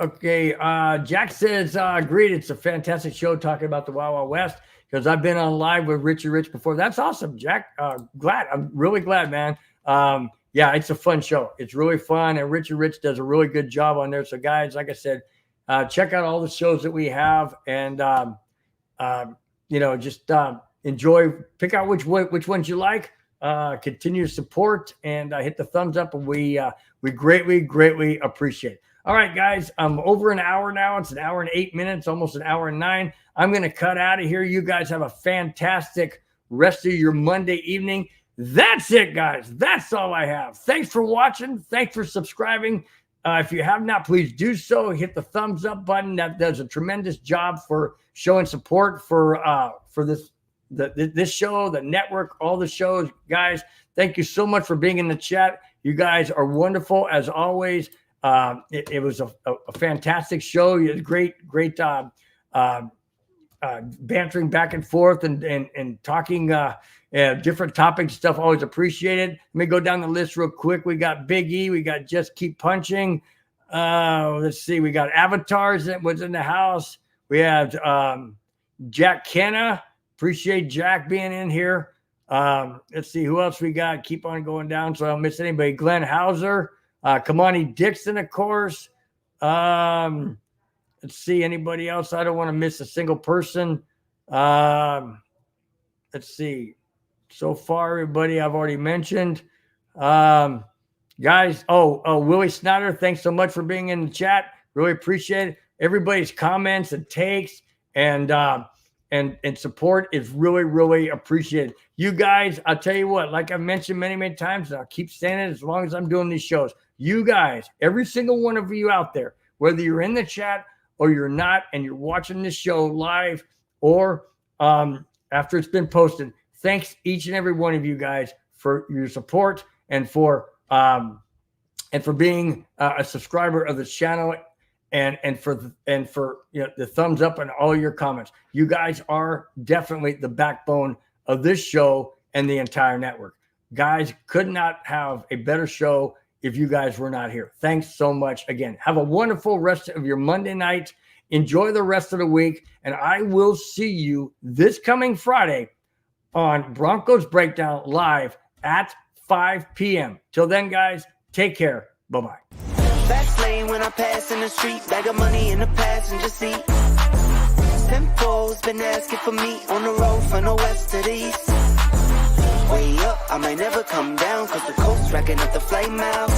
Jack says, agreed. It's a fantastic show talking about the Wild Wild West, because I've been on live with Richie Rich before. That's awesome, Jack. I'm really glad, man. Yeah, it's a fun show. It's really fun, and Richie Rich does a really good job on there. So, guys, like I said, check out all the shows that we have, and just enjoy. Pick out which ones you like. Continue to support, and hit the thumbs up, and we greatly appreciate it. All right, guys, I'm over an hour now. It's an hour and 8 minutes, almost an hour and 9. I'm going to cut out of here. You guys have a fantastic rest of your Monday evening. That's it, guys. That's all I have. Thanks for watching. Thanks for subscribing. If you have not, please do so. Hit the thumbs up button. That does a tremendous job for showing support for this show, the network, all the shows. Guys, thank you so much for being in the chat. You guys are wonderful, as always. It was a fantastic show. You had great bantering back and forth and talking different topics, stuff. Always appreciated. Let me go down the list real quick. We got Big E. We got Just Keep Punching. Let's see. We got Avatars that was in the house. We have Jack Kenna. Appreciate Jack being in here. Let's see who else we got. Keep on going down so I don't miss anybody. Glenn Hauser. Kamani Dixon, of course. Let's see, anybody else? I don't want to miss a single person. Let's see. So far, everybody I've already mentioned. Guys, Willie Snyder, thanks so much for being in the chat. Really appreciate it. Everybody's comments and takes and support is really, really appreciated. You guys, I'll tell you what, like I've mentioned many, many times, and I'll keep saying it as long as I'm doing these shows. You guys, every single one of you out there, whether you're in the chat or you're not, and you're watching this show live or after it's been posted, thanks each and every one of you guys for your support and for being a subscriber of the channel and for the thumbs up and all your comments. You guys are definitely the backbone of this show and the entire network. Guys, could not have a better show if you guys were not here. Thanks so much again. Have a wonderful rest of your Monday night. Enjoy the rest of the week, and I will see you this coming Friday on Broncos Breakdown live at 5 p.m. Till then, guys, take care. Bye-bye. Fast lane when I pass in the street, bag of money in the passenger seat. Simcoe's been asking for me on the road from the west to the east. Way up, I might never come down, cause the coast's racking up the flame out.